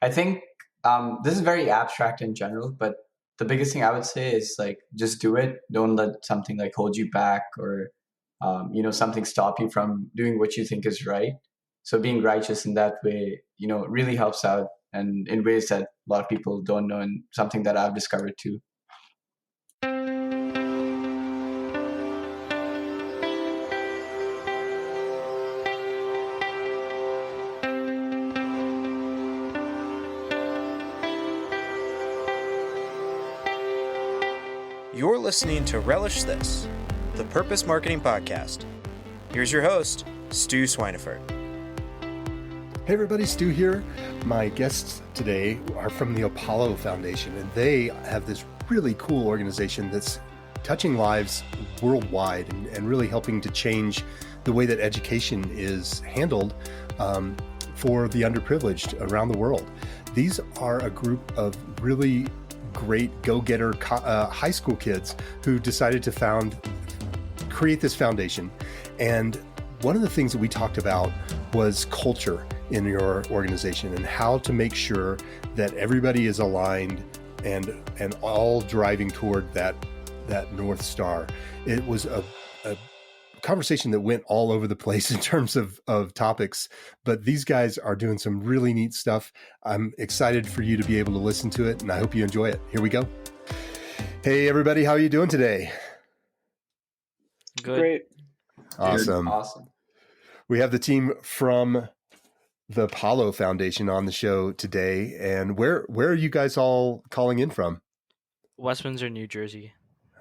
I think this is very abstract in general, but the biggest thing I would say is like just do it. Don't let something like hold you back or something stop you from doing what you think is right. So being righteous in that way, really helps out and in ways that a lot of people don't know, and something that I've discovered too. You're listening to Relish This, the Purpose Marketing Podcast. Here's your host, Stu Swineford. Hey everybody, Stu here. My guests today are from the Apollo Foundation, and they have this really cool organization that's touching lives worldwide and really helping to change the way that education is handled for the underprivileged around the world. These are a group of really great go-getter high school kids who decided to create this foundation. And one of the things that we talked about was culture in your organization and how to make sure that everybody is aligned and all driving toward that North Star. It was a conversation that went all over the place in terms of topics, but these guys are doing some really neat stuff. I'm excited for you to be able to listen to it, and I hope you enjoy it. Here we go. Hey everybody, how are you doing today? Good. Great. Awesome. We have the team from the Apollo Foundation on the show today. And where are you guys all calling in from? West Windsor, New Jersey.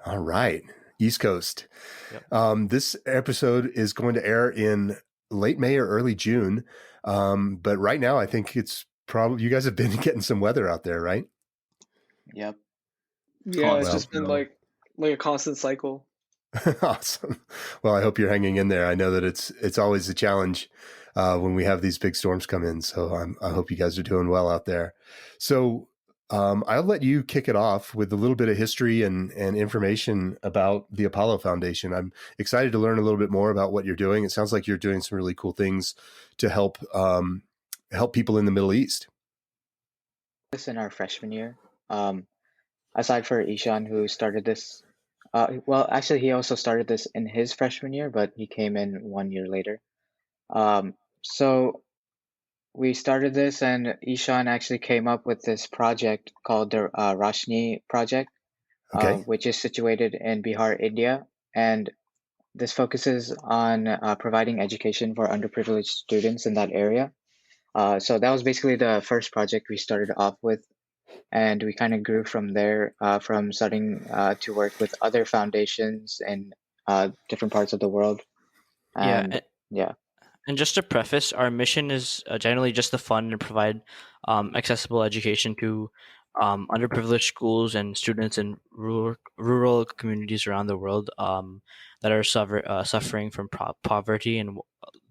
All right. East Coast. Yep. This episode is going to air in late May or early June. But right now, I think it's probably, you guys have been getting some weather out there, right? Yep. Yeah, it's just been like a constant cycle. Awesome. Well, I hope you're hanging in there. I know that it's always a challenge when we have these big storms come in. So I hope you guys are doing well out there. So I'll let you kick it off with a little bit of history and information about the Apollo Foundation. I'm excited to learn a little bit more about what you're doing. It sounds like you're doing some really cool things to help people in the Middle East. This in our freshman year. Aside for Ishan, who started this. Well, actually, he also started this in his freshman year, but he came in 1 year later. So we started this, and Ishan actually came up with this project called the Roshni Project, which is situated in Bihar, India. And this focuses on providing education for underprivileged students in that area. So that was basically the first project we started off with. And we kind of grew from there, from starting to work with other foundations in different parts of the world. And just to preface, our mission is generally just to fund and provide accessible education to underprivileged schools and students in rural communities around the world that are suffering from poverty. And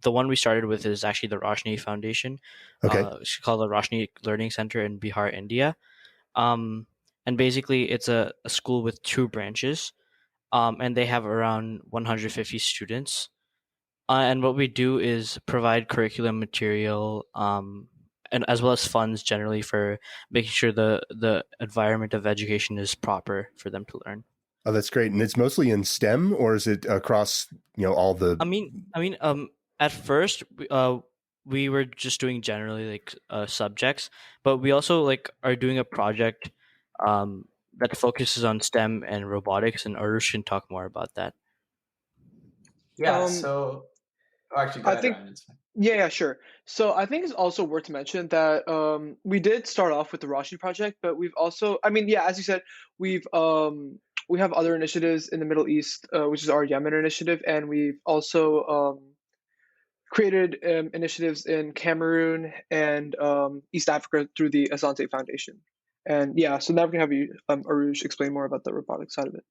the one we started with is actually the Roshni Foundation. It's called the Roshni Learning Center in Bihar, India. And basically, it's a school with 2 branches, and they have around 150 students. And what we do is provide curriculum material, and as well as funds generally for making sure the environment of education is proper for them to learn. Oh, that's great. And it's mostly in STEM, or is it across, all the? At first, we were just doing generally subjects, but we also are doing a project that focuses on STEM and robotics, and Arush can talk more about that. Yeah. So actually, go ahead, Ryan, it's fine. Yeah, sure. So I think it's also worth to mention that we did start off with the Roshni project, but we've also, as you said, we have other initiatives in the Middle East, which is our Yemen initiative, and we've also created initiatives in Cameroon and East Africa through the Asante Foundation. And so now we can have you, Arush, explain more about the robotics side of it.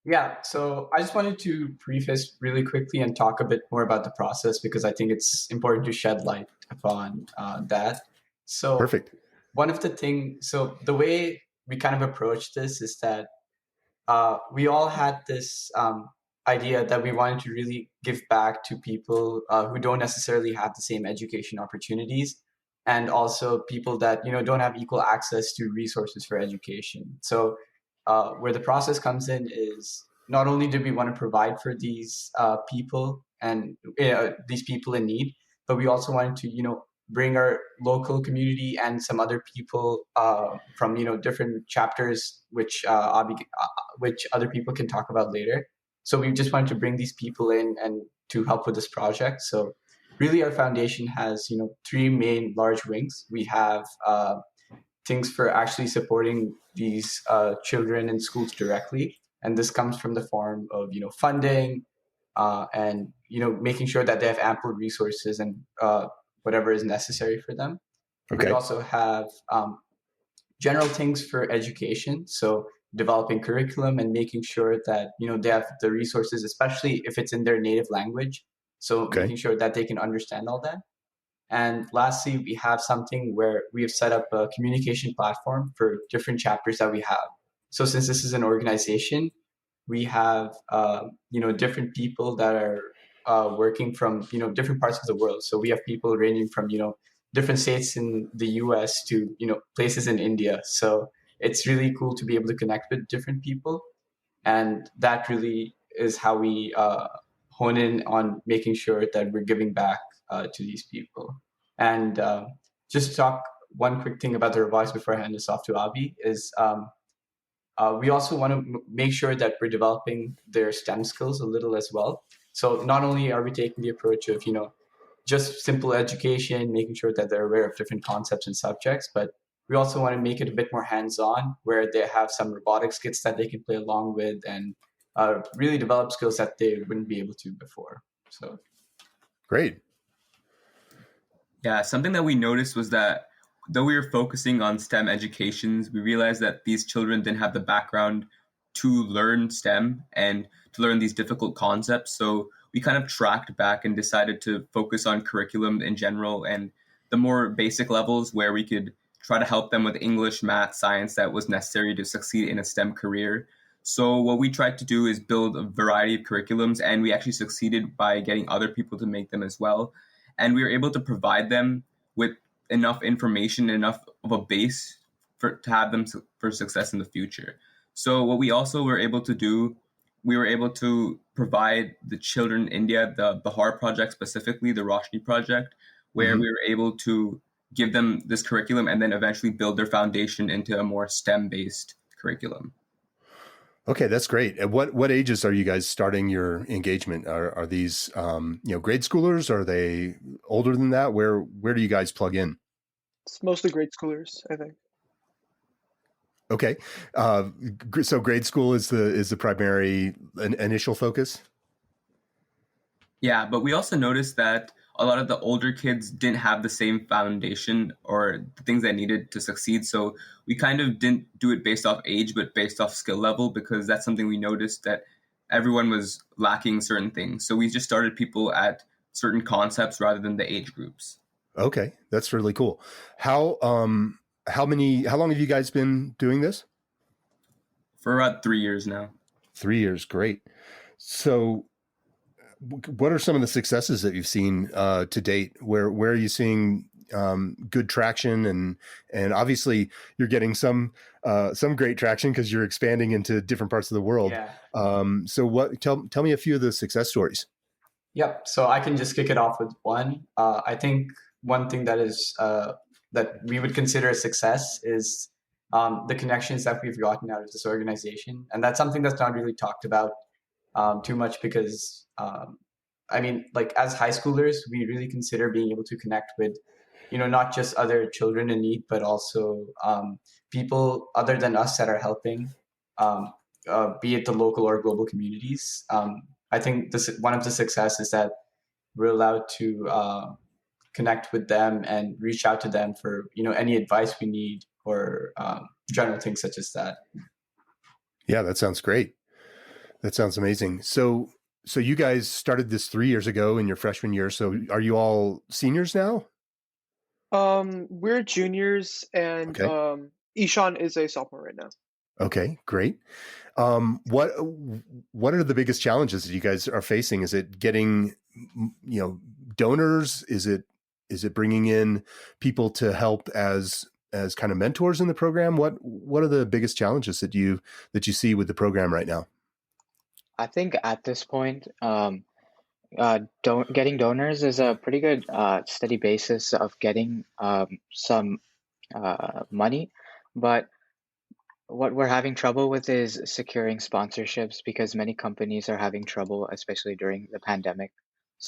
Yeah, so I just wanted to preface really quickly and talk a bit more about the process, because I think it's important to shed light upon that. So perfect. One of the things, so the way we kind of approached this is that we all had this idea that we wanted to really give back to people who don't necessarily have the same education opportunities. and also people that don't have equal access to resources for education. So where the process comes in is not only do we want to provide for these people and these people in need, but we also wanted to bring our local community and some other people from different chapters, which other people can talk about later. So we just wanted to bring these people in and to help with this project. So really, our foundation has three main large wings. We have things for actually supporting these children in schools directly, and this comes from the form of funding and making sure that they have ample resources and whatever is necessary for them. We Okay. also have general things for education, so developing curriculum and making sure that they have the resources, especially if it's in their native language. So Okay. making sure that they can understand all that. And lastly, we have something where we have set up a communication platform for different chapters that we have. So since this is an organization, we have different people that are working from different parts of the world. So we have people ranging from different states in the U.S. to places in India. So it's really cool to be able to connect with different people, and that really is how we hone in on making sure that we're giving back to these people. And just to talk one quick thing about the revise before I hand this off to Abhi is we also want to make sure that we're developing their STEM skills a little as well. So not only are we taking the approach of just simple education, making sure that they're aware of different concepts and subjects, but we also want to make it a bit more hands-on, where they have some robotics kits that they can play along with and really develop skills that they wouldn't be able to before. So Great. Yeah, something that we noticed was that though we were focusing on STEM educations, we realized that these children didn't have the background to learn STEM and to learn these difficult concepts. So we kind of tracked back and decided to focus on curriculum in general and the more basic levels where we could try to help them with English, math, science that was necessary to succeed in a STEM career. So what we tried to do is build a variety of curriculums, and we actually succeeded by getting other people to make them as well. And we were able to provide them with enough information, enough of a base to have them for success in the future. So what we also were able to do, we were able to provide the children in India, the Bahar project specifically, the Roshni project, where we were able to give them this curriculum and then eventually build their foundation into a more STEM-based curriculum. Okay, that's great. At what ages are you guys starting your engagement? Are these grade schoolers? Are they older than that? Where do you guys plug in? It's mostly grade schoolers, I think. Okay, so grade school is the primary initial focus. Yeah, but we also noticed that a lot of the older kids didn't have the same foundation or the things they needed to succeed. So we kind of didn't do it based off age, but based off skill level, because that's something we noticed that everyone was lacking certain things. So we just started people at certain concepts rather than the age groups. Okay, that's really cool. How long have you guys been doing this? For about 3 years now. 3 years, great. So what are some of the successes that you've seen to date? Where are you seeing good traction, and obviously you're getting some great traction because you're expanding into different parts of the world. Yeah. So tell me a few of the success stories. Yep. So I can just kick it off with one. I think one thing that is that we would consider a success is the connections that we've gotten out of this organization, and that's something that's not really talked about too much because I mean, like as high schoolers, we really consider being able to connect with, not just other children in need, but also people other than us that are helping, be it the local or global communities. I think one of the success is that we're allowed to connect with them and reach out to them for any advice we need or general things such as that. Yeah, that sounds great. That sounds amazing. So you guys started this 3 years ago in your freshman year. So are you all seniors now? We're juniors, and Okay. Ishan is a sophomore right now. Okay, great. What are the biggest challenges that you guys are facing? Is it getting, donors? Is it is it bringing in people to help as kind of mentors in the program? What are the biggest challenges that you see with the program right now? I think at this point, getting donors is a pretty good steady basis of getting some money, but what we're having trouble with is securing sponsorships because many companies are having trouble, especially during the pandemic.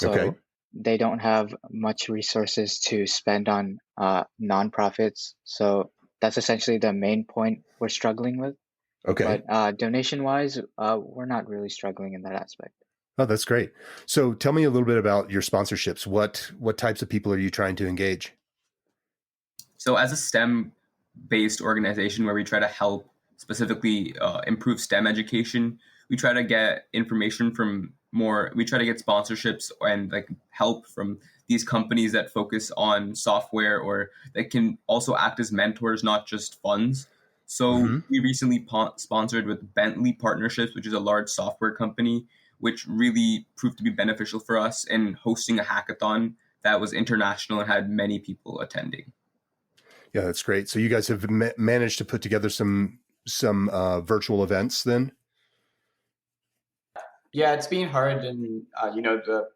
Okay. So they don't have much resources to spend on nonprofits. So that's essentially the main point we're struggling with. Okay. But donation-wise, we're not really struggling in that aspect. Oh, that's great. So tell me a little bit about your sponsorships. What types of people are you trying to engage? So as a STEM based organization where we try to help specifically improve STEM education, we try to get information from we try to get sponsorships and like help from these companies that focus on software or that can also act as mentors, not just funds. So we recently sponsored with Bentley Partnerships, which is a large software company, which really proved to be beneficial for us in hosting a hackathon that was international and had many people attending. Yeah, that's great. So you guys have managed to put together some virtual events then? Yeah, it's been hard in the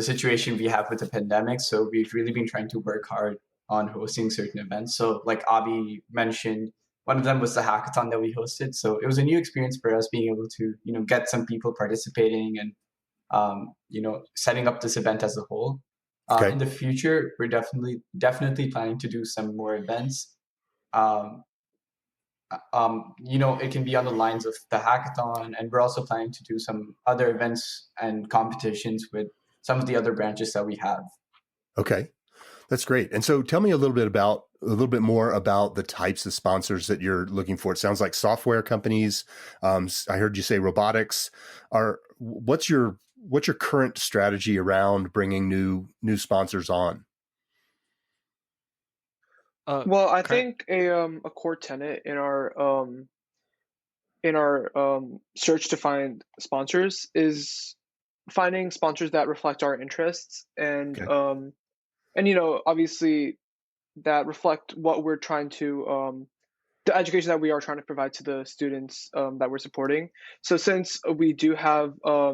situation we have with the pandemic. So we've really been trying to work hard on hosting certain events. So like Avi mentioned, one of them was the hackathon that we hosted. So it was a new experience for us being able to get some people participating and setting up this event as a whole. Okay. In the future, we're definitely planning to do some more events. Um, it can be on the lines of the hackathon, and we're also planning to do some other events and competitions with some of the other branches that we have. Okay, that's great. And so tell me a little bit more about the types of sponsors that you're looking for. It sounds like software companies. I heard you say robotics. What's your current strategy around bringing new sponsors on? Well, I think a core tenet in our search to find sponsors is finding sponsors that reflect our interests Okay. and obviously that reflect what we're trying to the education that we are trying to provide to the students that we're supporting. So since we do have a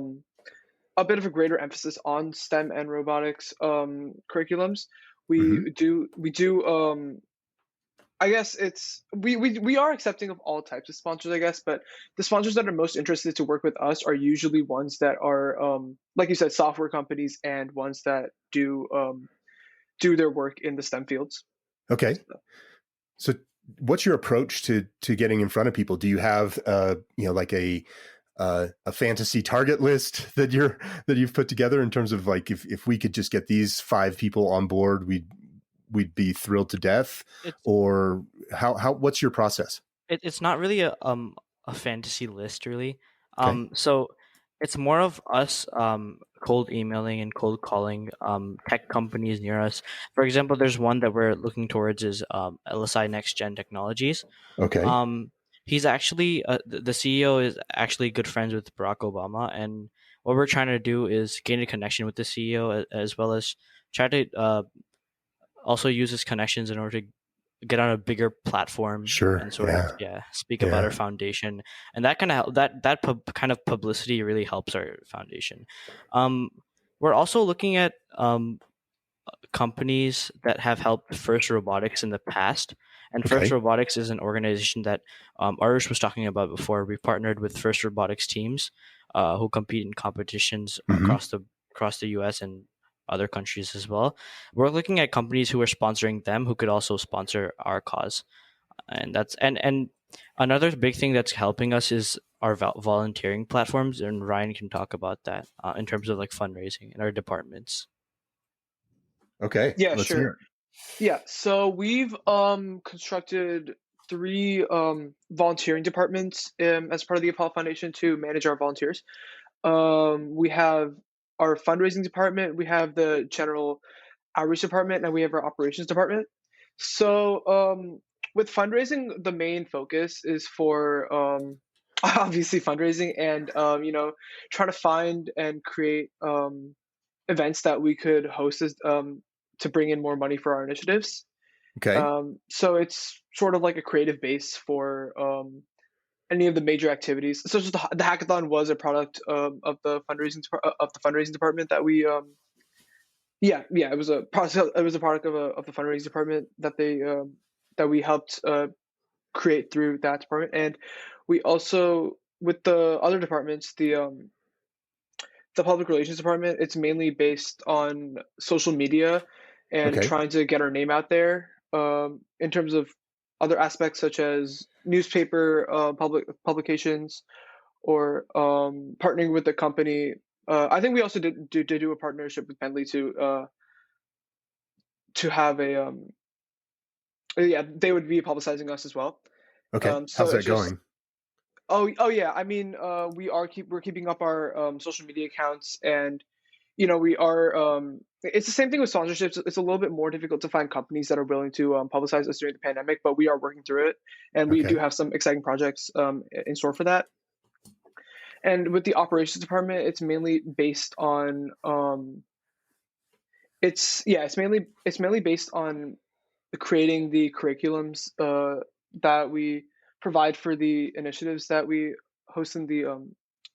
bit of a greater emphasis on STEM and robotics curriculums, we do I guess it's we are accepting of all types of sponsors, I guess, but the sponsors that are most interested to work with us are usually ones that are like you said, software companies and ones that do their work in the STEM fields. Okay. So what's your approach to getting in front of people? Do you have like a fantasy target list that you've put together in terms of like if we could just get these 5 people on board, we'd be thrilled to death? Or how what's your process? It's not really a fantasy list really. Okay. So it's more of us cold emailing and cold calling tech companies near us. For example, there's one that we're looking towards is LSI Next Gen Technologies. Okay. He's actually the CEO is actually good friends with Barack Obama, and what we're trying to do is gain a connection with the CEO as well as try to also use his connections in order to get on a bigger platform. Sure. And sort of speak about our foundation, and that kind of kind of publicity really helps our foundation. We're also looking at companies that have helped First Robotics in the past. And First Robotics is an organization that Arush was talking about before. We partnered with First Robotics teams who compete in competitions across the US and other countries as well. We're looking at companies who are sponsoring them who could also sponsor our cause. And that's and another big thing that's helping us is our volunteering platforms, and Ryan can talk about that in terms of like fundraising in our departments. Okay. Yeah, Let's sure. hear it. Yeah, so we've constructed 3 volunteering departments as part of the Apollo Foundation to manage our volunteers. We have our fundraising department, we have the general outreach department, and we have our operations department. So with fundraising, the main focus is for obviously fundraising and trying to find and create events that we could host as to bring in more money for our initiatives. Okay. So it's sort of like a creative base for any of the major activities. So just the hackathon was a product of the fundraising department that we it was a process. It was a product of the fundraising department that we helped create through that department. And we also, with the other departments, the public relations department, it's mainly based on social media and Okay. trying to get our name out there, in terms of other aspects such as newspaper publications, or partnering with the company. I think we also did do a partnership with Pendley to have a they would be publicizing us as well. Okay. So How's that it's just going? oh yeah. I mean, we're keeping up our social media accounts, and we are. It's the same thing with sponsorships. It's a little bit more difficult to find companies that are willing to publicize us during the pandemic, but we are working through it, and we do Okay. have some exciting projects in store for that. And with the operations department, it's mainly based on it's mainly based on creating the curriculums that we provide for the initiatives that we host in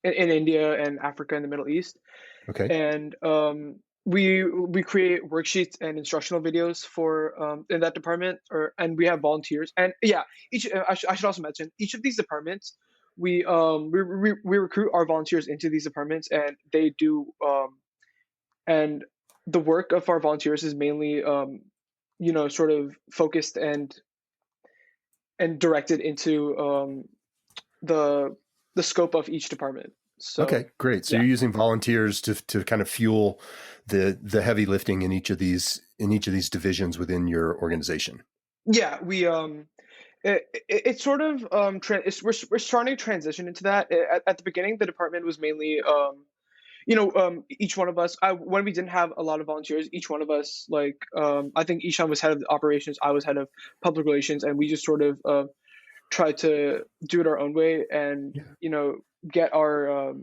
India and Africa and the Middle East. Okay. And we create worksheets and instructional videos for in that department, and we have volunteers. And yeah, I should also mention each of these departments. We recruit our volunteers into these departments, and they do and the work of our volunteers is mainly sort of focused and directed into the scope of each department. So Okay, great. So yeah. you're using volunteers to kind of fuel the heavy lifting in each of these divisions within your organization. Yeah, we it's sort of we're starting to transition into that. At the beginning, the department was mainly each one of us, when we didn't have a lot of volunteers, each one of us, like, I think Ishan was head of operations, I was head of public relations, and we just sort of tried to do it our own way, and get our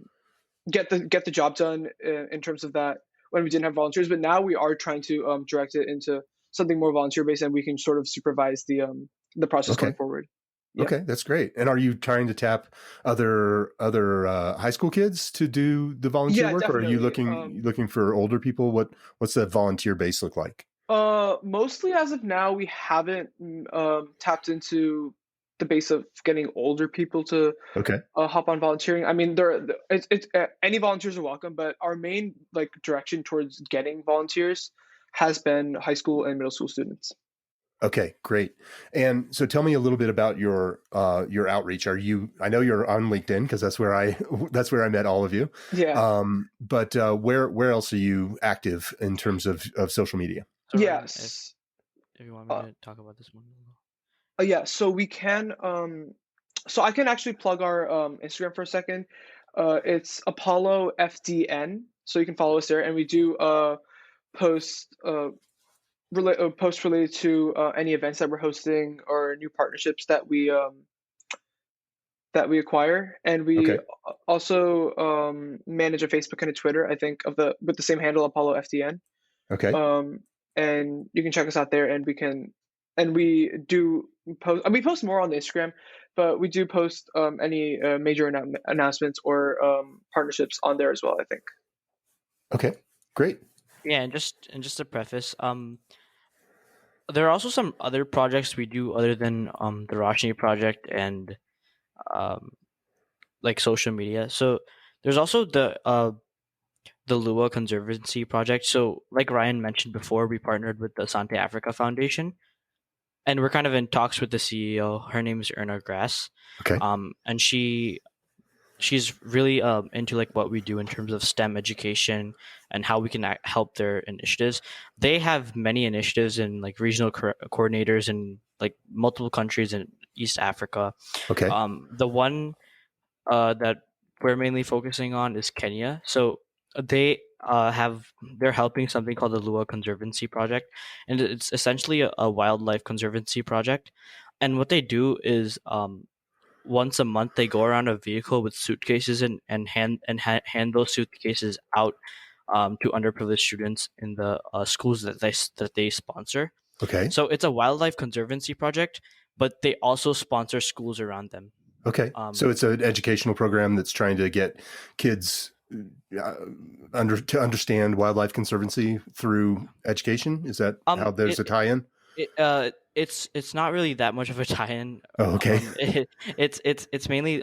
get the job done in terms of that when we didn't have volunteers. But now we are trying to direct it into something more volunteer based, and we can sort of supervise the process Okay. going forward. Yeah. Okay, that's great. And are you trying to tap other high school kids to do the volunteer Yeah, work, or are you definitely. looking for older people? What's that volunteer base look like? Mostly as of now, we haven't tapped into the base of getting older people to Okay. hop on volunteering. I mean, it's any volunteers are welcome, but our main like direction towards getting volunteers has been high school and middle school students. Okay, great. And so tell me a little bit about your outreach. I know you're on LinkedIn because that's where I met all of you. Yeah. But where else are you active in terms of social media? So Ryan, Yes. if you want me to talk about this one. Yeah, so we can so I can actually plug our Instagram for a second. It's Apollo FDN, so you can follow us there, and we do post posts related to any events that we're hosting or new partnerships that we acquire, and we Okay. also manage a Facebook and a Twitter, I think, with the same handle, Apollo FDN. Okay. And you can check us out there, and we do post. We post more on the Instagram, but we do post any major announcements or partnerships on there as well, I think. Okay, great. Yeah, and just to preface, there are also some other projects we do other than the Roshni project and like social media. So there's also the Lua Conservancy project. So like Ryan mentioned before, we partnered with the Sante Africa Foundation, and we're kind of in talks with the CEO. Her name is Erna Grass. Okay. And she's really into like what we do in terms of STEM education and how we can help their initiatives. They have many initiatives in like regional coordinators in like multiple countries in East Africa. Okay. The one that we're mainly focusing on is Kenya. So they're helping something called the Lua Conservancy Project, and it's essentially a wildlife conservancy project. And what they do is once a month they go around a vehicle with suitcases and hand those suitcases out to underprivileged students in the schools that they sponsor. Okay. So it's a wildlife conservancy project, but they also sponsor schools around them. Okay. So it's an educational program that's trying to get kids to understand wildlife conservancy through education. Is that how there's a tie-in? It's not really that much of a tie-in. Oh, okay. It's mainly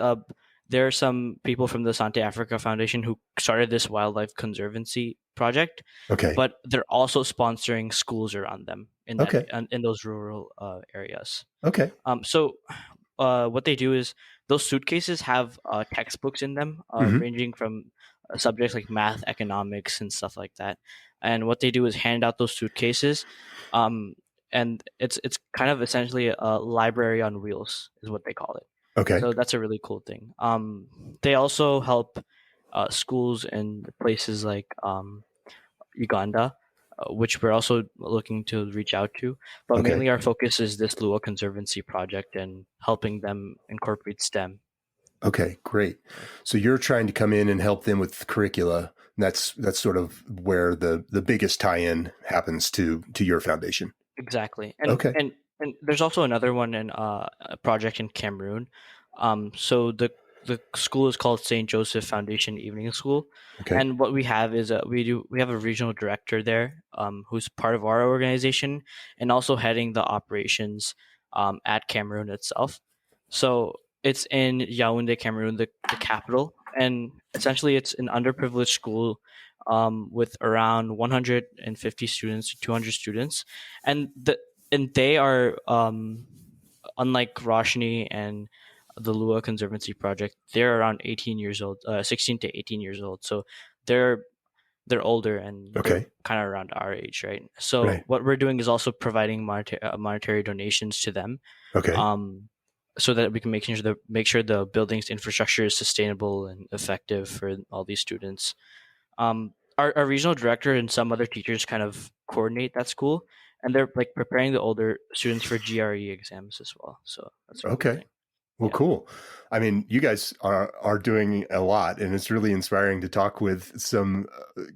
there are some people from the Sante Africa Foundation who started this wildlife conservancy project. Okay. But they're also sponsoring schools around them in that, Okay. in those rural areas. Okay. So what they do is those suitcases have textbooks in them, ranging from subjects like math, economics, and stuff like that. And what they do is hand out those suitcases, and it's kind of essentially a library on wheels, is what they call it. Okay. So that's a really cool thing. They also help schools in places like Uganda, which we're also looking to reach out to. But Okay. mainly our focus is this Lua Conservancy project and helping them incorporate STEM. Okay, great. So you're trying to come in and help them with curricula. That's sort of where the biggest tie-in happens to your foundation. Exactly. And Okay. and there's also another one in a project in Cameroon. So the school is called St. Joseph Foundation Evening School. Okay. And what we have is we have a regional director there, who's part of our organization and also heading the operations at Cameroon itself. So it's in Yaoundé, Cameroon, the capital, and essentially it's an underprivileged school with around 150 students to 200 students, and they are unlike Roshni and the Lua Conservancy project, they're around 18 years old, 16 to 18 years old. So they're older and Okay. they're kind of around our age, right? So Right. what we're doing is also providing monetary donations to them, Okay. so that we can make sure the building's infrastructure is sustainable and effective for all these students. Our regional director and some other teachers kind of coordinate that school, and they're like preparing the older students for GRE exams as well. So that's a cool Okay. thing. Well, Yeah. cool. I mean, you guys are doing a lot, and it's really inspiring to talk with some,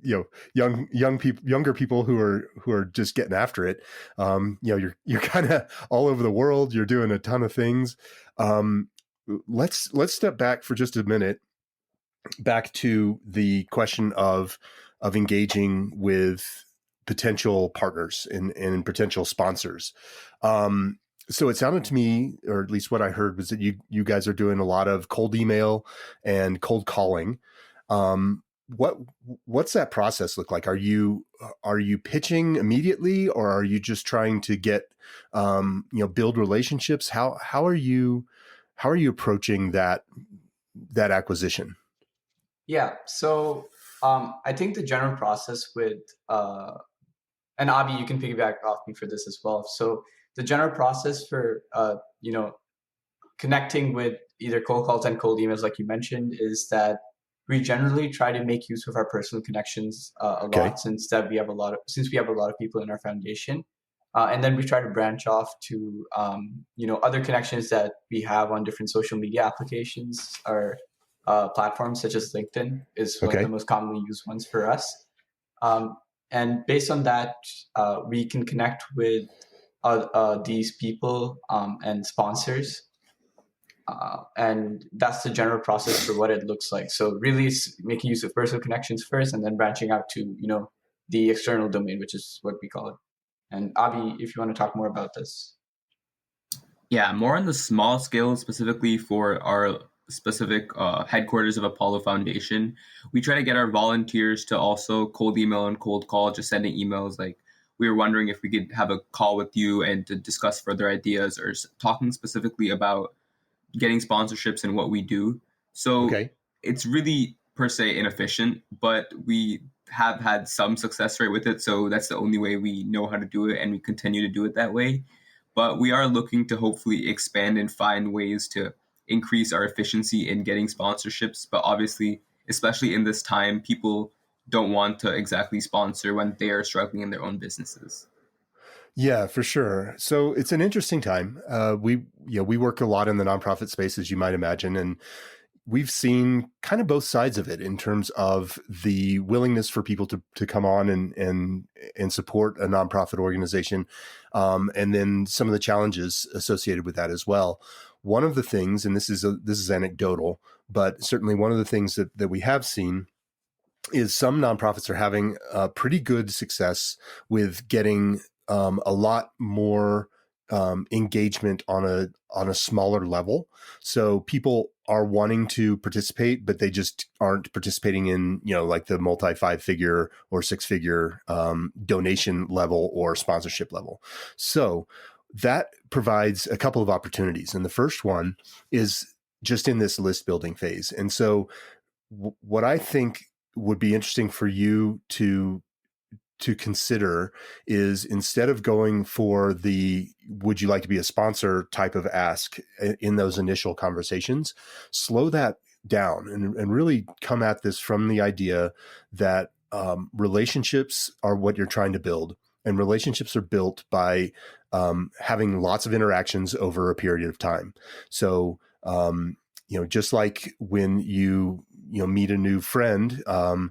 younger people who are just getting after it. You're kind of all over the world. You're doing a ton of things. Let's step back for just a minute, back to the question of engaging with potential partners and potential sponsors. So it sounded to me, or at least what I heard, was that you guys are doing a lot of cold email and cold calling. What's that process look like? Are you pitching immediately, or are you just trying to get build relationships? How are you approaching that acquisition? Yeah. So I think the general process with and Abi, you can piggyback off me for this as well. So the general process for connecting with either cold calls and cold emails, like you mentioned, is that we generally try to make use of our personal connections a Okay. lot, since we have a lot of people in our foundation, and then we try to branch off to other connections that we have on different social media applications or platforms such as LinkedIn is one of Okay. the most commonly used ones for us. And based on that, we can connect with these people and sponsors. And that's the general process for what it looks like. So really it's making use of personal connections first and then branching out to, the external domain, which is what we call it. And Abi, if you want to talk more about this. Yeah, more on the small scale, specifically for our specific headquarters of Apollo Foundation. We try to get our volunteers to also cold email and cold call, just sending emails like, we were wondering if we could have a call with you and to discuss further ideas, or talking specifically about getting sponsorships and what we do. So Okay. it's really per se inefficient, but we have had some success rate with it. So that's the only way we know how to do it, and we continue to do it that way. But we are looking to hopefully expand and find ways to increase our efficiency in getting sponsorships. But obviously, especially in this time, people don't want to exactly sponsor when they are struggling in their own businesses. Yeah, for sure. So it's an interesting time. We work a lot in the nonprofit space, as you might imagine, and we've seen kind of both sides of it in terms of the willingness for people to come on and support a nonprofit organization, and then some of the challenges associated with that as well. One of the things, and this is anecdotal, but certainly one of the things that we have seen is some nonprofits are having pretty good success with getting a lot more engagement on a smaller level. So people are wanting to participate, but they just aren't participating in, like the multi 5-figure or 6-figure donation level or sponsorship level. So that provides a couple of opportunities. And the first one is just in this list building phase. And so what I think would be interesting for you to consider is, instead of going for the would you like to be a sponsor type of ask in those initial conversations, slow that down and really come at this from the idea that relationships are what you're trying to build. And relationships are built by having lots of interactions over a period of time. So, just like when you meet a new friend, a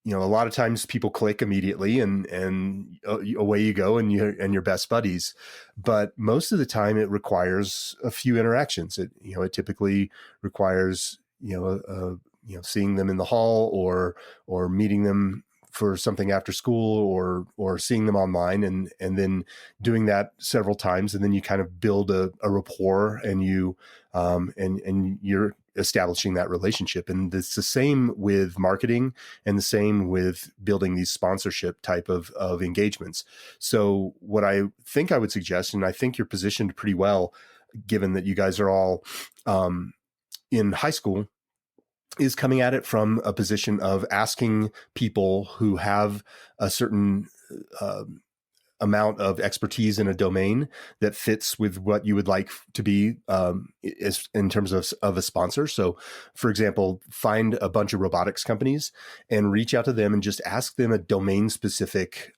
lot of times people click immediately and away you go and you're best buddies. But most of the time it requires a few interactions. It typically requires, seeing them in the hall or meeting them for something after school or seeing them online and then doing that several times. And then you kind of build a rapport and and you're establishing that relationship. And it's the same with marketing and the same with building these sponsorship type of engagements. So what I think I would suggest, and I think you're positioned pretty well, given that you guys are all in high school, is coming at it from a position of asking people who have a certain amount of expertise in a domain that fits with what you would like to be in terms of a sponsor. So, for example, find a bunch of robotics companies and reach out to them and just ask them a domain-specific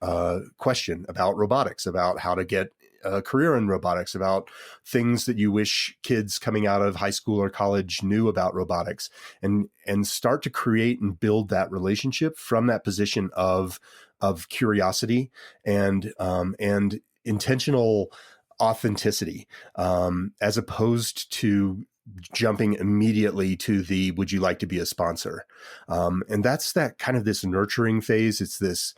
question about robotics, about how to get a career in robotics, about things that you wish kids coming out of high school or college knew about robotics, and start to create and build that relationship from that position of curiosity and intentional authenticity, as opposed to jumping immediately to the would you like to be a sponsor, and that's that kind of this nurturing phase. It's this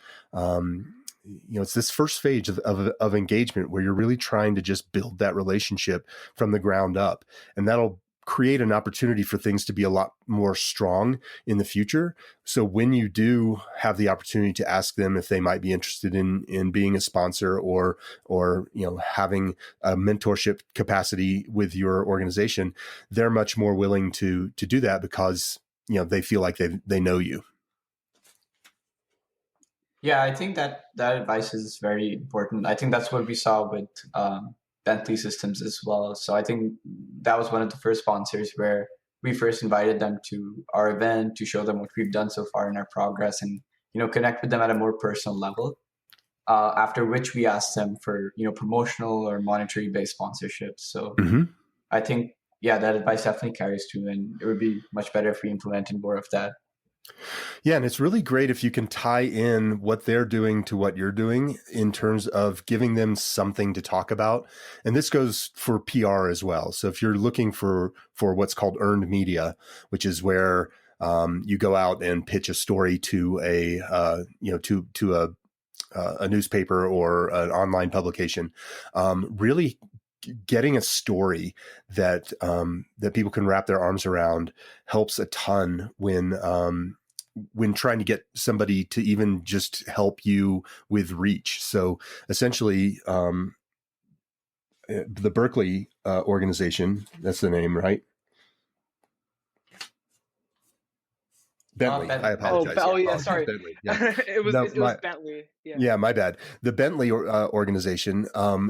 it's this first phase of engagement where you're really trying to just build that relationship from the ground up, and that'll create an opportunity for things to be a lot more strong in the future. So when you do have the opportunity to ask them if they might be interested in being a sponsor or having a mentorship capacity with your organization, they're much more willing to do that because they feel like they know you. Yeah, I think that advice is very important. I think that's what we saw with Bentley Systems as well. So I think that was one of the first sponsors where we first invited them to our event to show them what we've done so far in our progress and connect with them at a more personal level. After which we asked them for promotional or monetary based sponsorships. So I think that advice definitely carries through, and it would be much better if we implemented more of that. Yeah, and it's really great if you can tie in what they're doing to what you're doing in terms of giving them something to talk about. And this goes for PR as well. So if you're looking for what's called earned media, which is where you go out and pitch a story to a newspaper or an online publication, really getting a story that people can wrap their arms around helps a ton when trying to get somebody to even just help you with reach. So essentially, the Berkeley organization, that's the name, right? Bentley. I apologize. Sorry. Bentley. Yeah. it was Bentley. Yeah, my bad. The Bentley organization,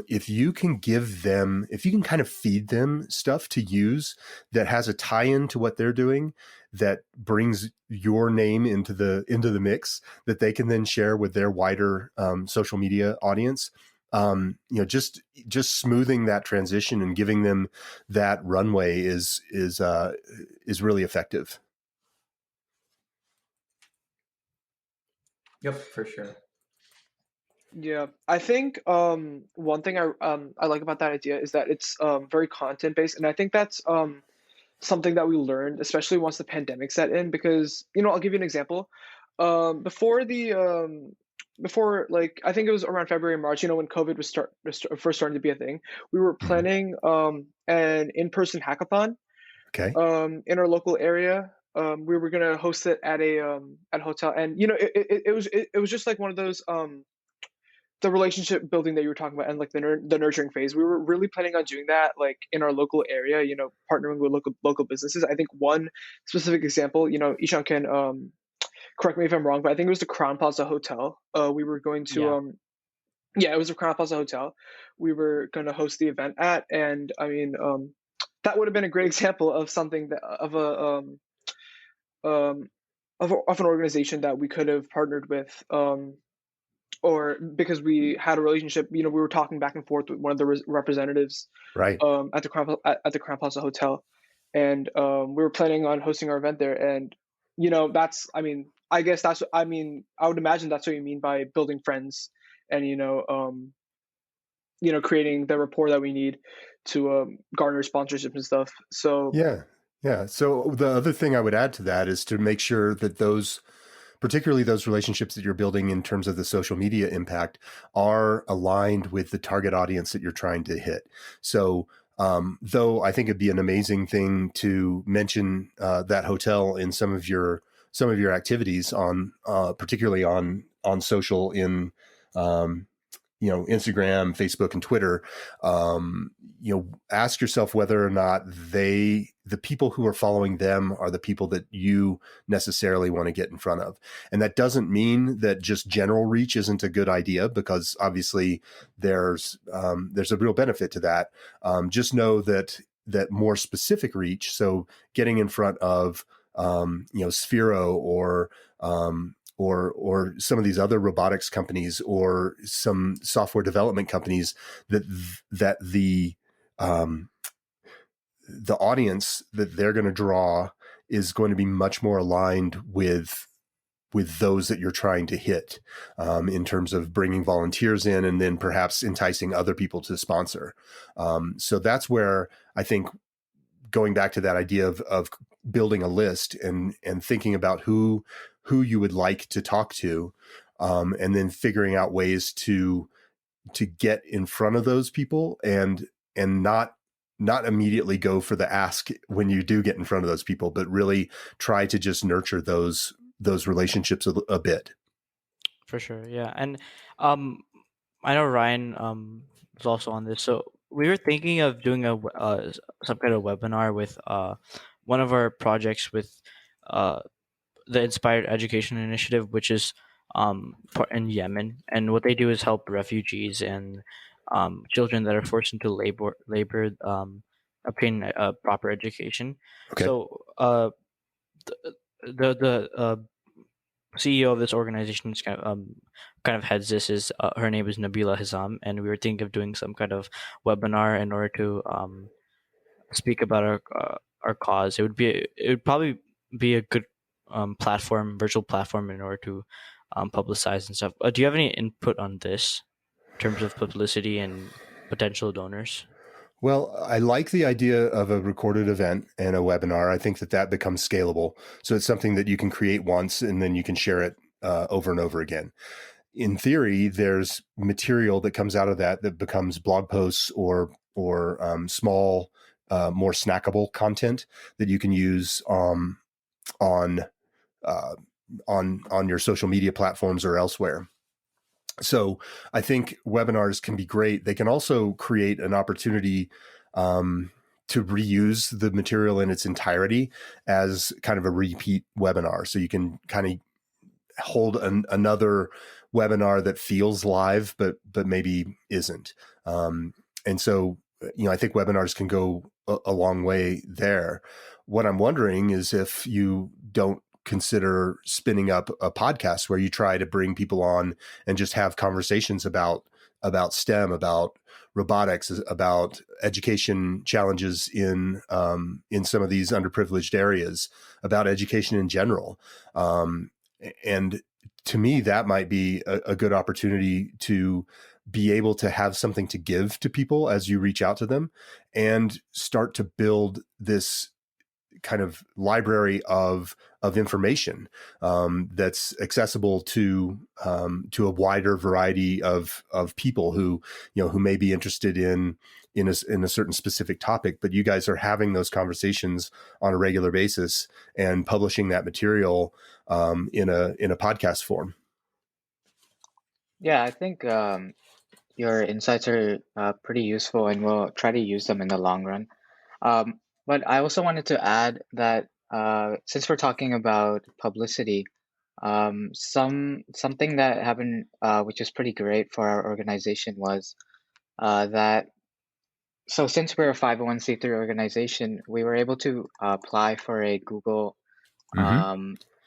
if you can kind of feed them stuff to use that has a tie-in to what they're doing, that brings your name into the mix, that they can then share with their wider social media audience, just smoothing that transition and giving them that runway is really effective. Yep, for sure. Yeah, I think one thing I like about that idea is that it's very content based, and I think that's something that we learned, especially once the pandemic set in. Because I'll give you an example. Before before, like, I think it was around February and March, when COVID was first starting to be a thing, we were Mhm. planning an in-person hackathon Okay. in our local area. We were gonna host it at a hotel, and it was just like one of those the relationship building that you were talking about, and like the nurturing phase. We were really planning on doing that like in our local area, partnering with local businesses. I think one specific example, Ishan can correct me if I'm wrong, but I think it was the Crown Plaza Hotel. We were going to Yeah. yeah, it was the Crown Plaza Hotel. We were going to host the event at, and I mean, that would have been a great example of something that um of an organization that we could have partnered with, or because we had a relationship. We were talking back and forth with one of the representatives Right. at the Crown Plaza Hotel, and we were planning on hosting our event there. And that's, I mean, I guess that's, I mean, I would imagine that's what you mean by building friends, and creating the rapport that we need to garner sponsorship and stuff. So Yeah. Yeah. So the other thing I would add to that is to make sure that particularly those relationships that you're building in terms of the social media impact, are aligned with the target audience that you're trying to hit. So, though I think it'd be an amazing thing to mention that hotel in some of your activities on, particularly on social in, Instagram, Facebook, and Twitter, ask yourself whether or not the people who are following them are the people that you necessarily want to get in front of. And that doesn't mean that just general reach isn't a good idea, because obviously there's a real benefit to that. Just know that more specific reach, so getting in front of, Sphero or some of these other robotics companies or some software development companies, that the audience that they're going to draw is going to be much more aligned with those that you're trying to hit, in terms of bringing volunteers in and then perhaps enticing other people to sponsor. So that's where I think, going back to that idea of building a list and thinking about who you would like to talk to, and then figuring out ways to get in front of those people, and not immediately go for the ask when you do get in front of those people, but really try to just nurture those relationships a bit. For sure, yeah. And I know Ryan was also on this, so we were thinking of doing some kind of webinar with one of our projects with uh the Inspired Education Initiative, which is in Yemen, and what they do is help refugees and children that are forced into labor obtain a proper education. Okay. So the CEO of this organization is kind of heads this. Is Her name is Nabila Hizam, and we were thinking of doing some kind of webinar in order to speak about our cause. It would probably be a good virtual platform in order to publicize and stuff. Do you have any input on this in terms of publicity and potential donors? Well, I like the idea of a recorded event and a webinar. I think that becomes scalable. So it's something that you can create once and then you can share it over and over again. In theory, there's material that comes out of that becomes blog posts or small, more snackable content that you can use on your social media platforms or elsewhere. So I think webinars can be great. They can also create an opportunity to reuse the material in its entirety as kind of a repeat webinar. So you can kind of hold another webinar that feels live, but maybe isn't. And so, I think webinars can go a long way there. What I'm wondering is if you don't consider spinning up a podcast where you try to bring people on and just have conversations about about STEM, about robotics, about education challenges in some of these underprivileged areas, about education in general. And to me, that might be a good opportunity to be able to have something to give to people as you reach out to them, and start to build this kind of library of information that's accessible to a wider variety of people who who may be interested in a certain specific topic. But you guys are having those conversations on a regular basis and publishing that material in a podcast form. Yeah, I think your insights are pretty useful, and we'll try to use them in the long run. But I also wanted to add that since we're talking about publicity, something that happened, which is pretty great for our organization, was that so since we're a 501c3 organization, we were able to apply for a Google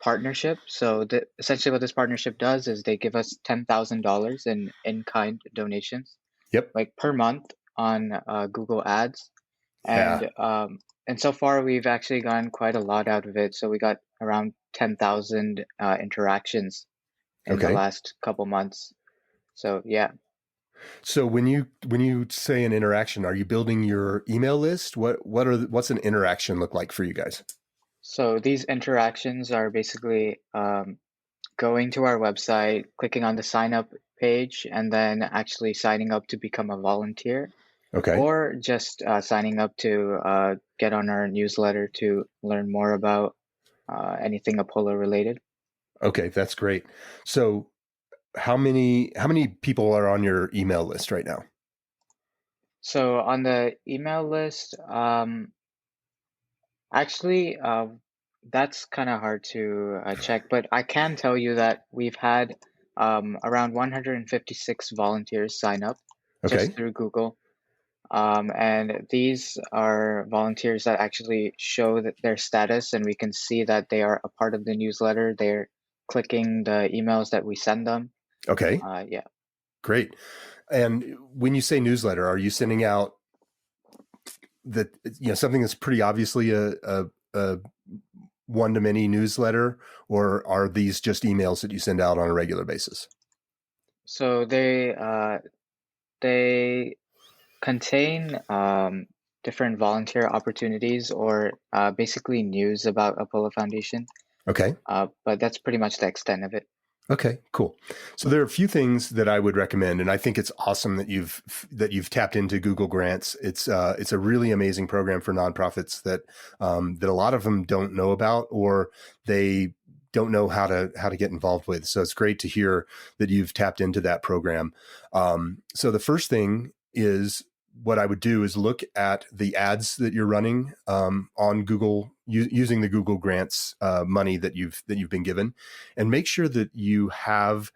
partnership. So essentially what this partnership does is they give us $10,000 in in-kind donations, Yep. like per month on Google Ads. Yeah. And so far we've actually gotten quite a lot out of it. So we got around 10,000 interactions in the Okay. last couple months. So yeah. So when you say an interaction, are you building your email list? What's an interaction look like for you guys? So these interactions are basically going to our website, clicking on the sign up page, and then actually signing up to become a volunteer, Okay. or just signing up to get on our newsletter to learn more about anything Apollo related. Okay, that's great. So how many people are on your email list right now? So on the email list, actually, that's kind of hard to check, but I can tell you that we've had around 156 volunteers sign up Okay. just through Google. And these are volunteers that actually show that their status, and we can see that they are a part of the newsletter. They're clicking the emails that we send them. Okay. Yeah. Great. And when you say newsletter, are you sending out that something that's pretty obviously a one-to-many newsletter, or are these just emails that you send out on a regular basis? So they contain different volunteer opportunities, or basically news about Apollo Foundation. Okay. But that's pretty much the extent of it. Okay, cool. So there are a few things that I would recommend, and I think it's awesome that you've tapped into Google Grants. It's a really amazing program for nonprofits that a lot of them don't know about, or they don't know how to get involved with. So it's great to hear that you've tapped into that program. So the first thing is, what I would do is look at the ads that you're running on Google using the Google Grants money that you've been given, and make sure that you have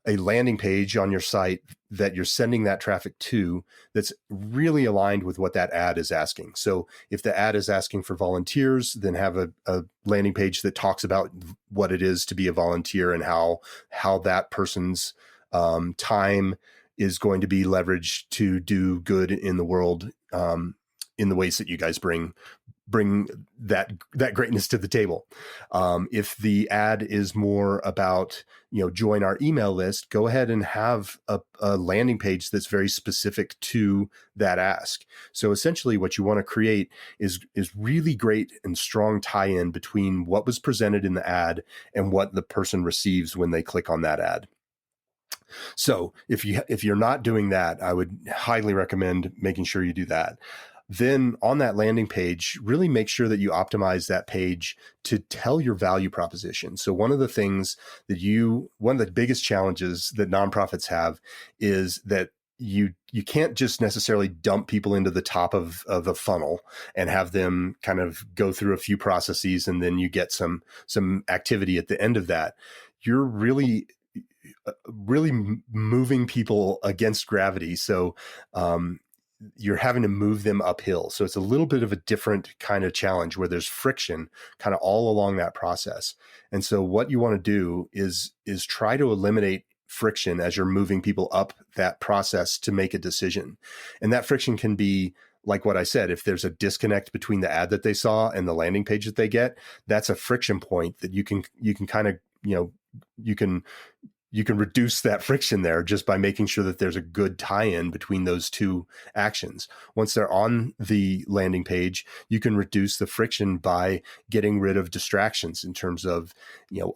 a landing page on your site that you're sending that traffic to that's really aligned with what that ad is asking. So if the ad is asking for volunteers, then have a landing page that talks about what it is to be a volunteer and how that person's time is going to be leveraged to do good in the world in the ways that you guys bring that greatness to the table. If the ad is more about, join our email list, go ahead and have a landing page that's very specific to that ask. So essentially what you want to create is really great and strong tie-in between what was presented in the ad and what the person receives when they click on that ad. So if you're not doing that, I would highly recommend making sure you do that. Then on that landing page, really make sure that you optimize that page to tell your value proposition. So one of the biggest challenges that nonprofits have is that you can't just necessarily dump people into the top of a funnel and have them kind of go through a few processes and then you get some activity at the end of that. You're really moving people against gravity. So you're having to move them uphill. So it's a little bit of a different kind of challenge where there's friction kind of all along that process. And so what you want to do is try to eliminate friction as you're moving people up that process to make a decision. And that friction can be like what I said, if there's a disconnect between the ad that they saw and the landing page that they get, that's a friction point that you can kind of, you can reduce that friction there just by making sure that there's a good tie-in between those two actions. Once they're on the landing page, you can reduce the friction by getting rid of distractions in terms of,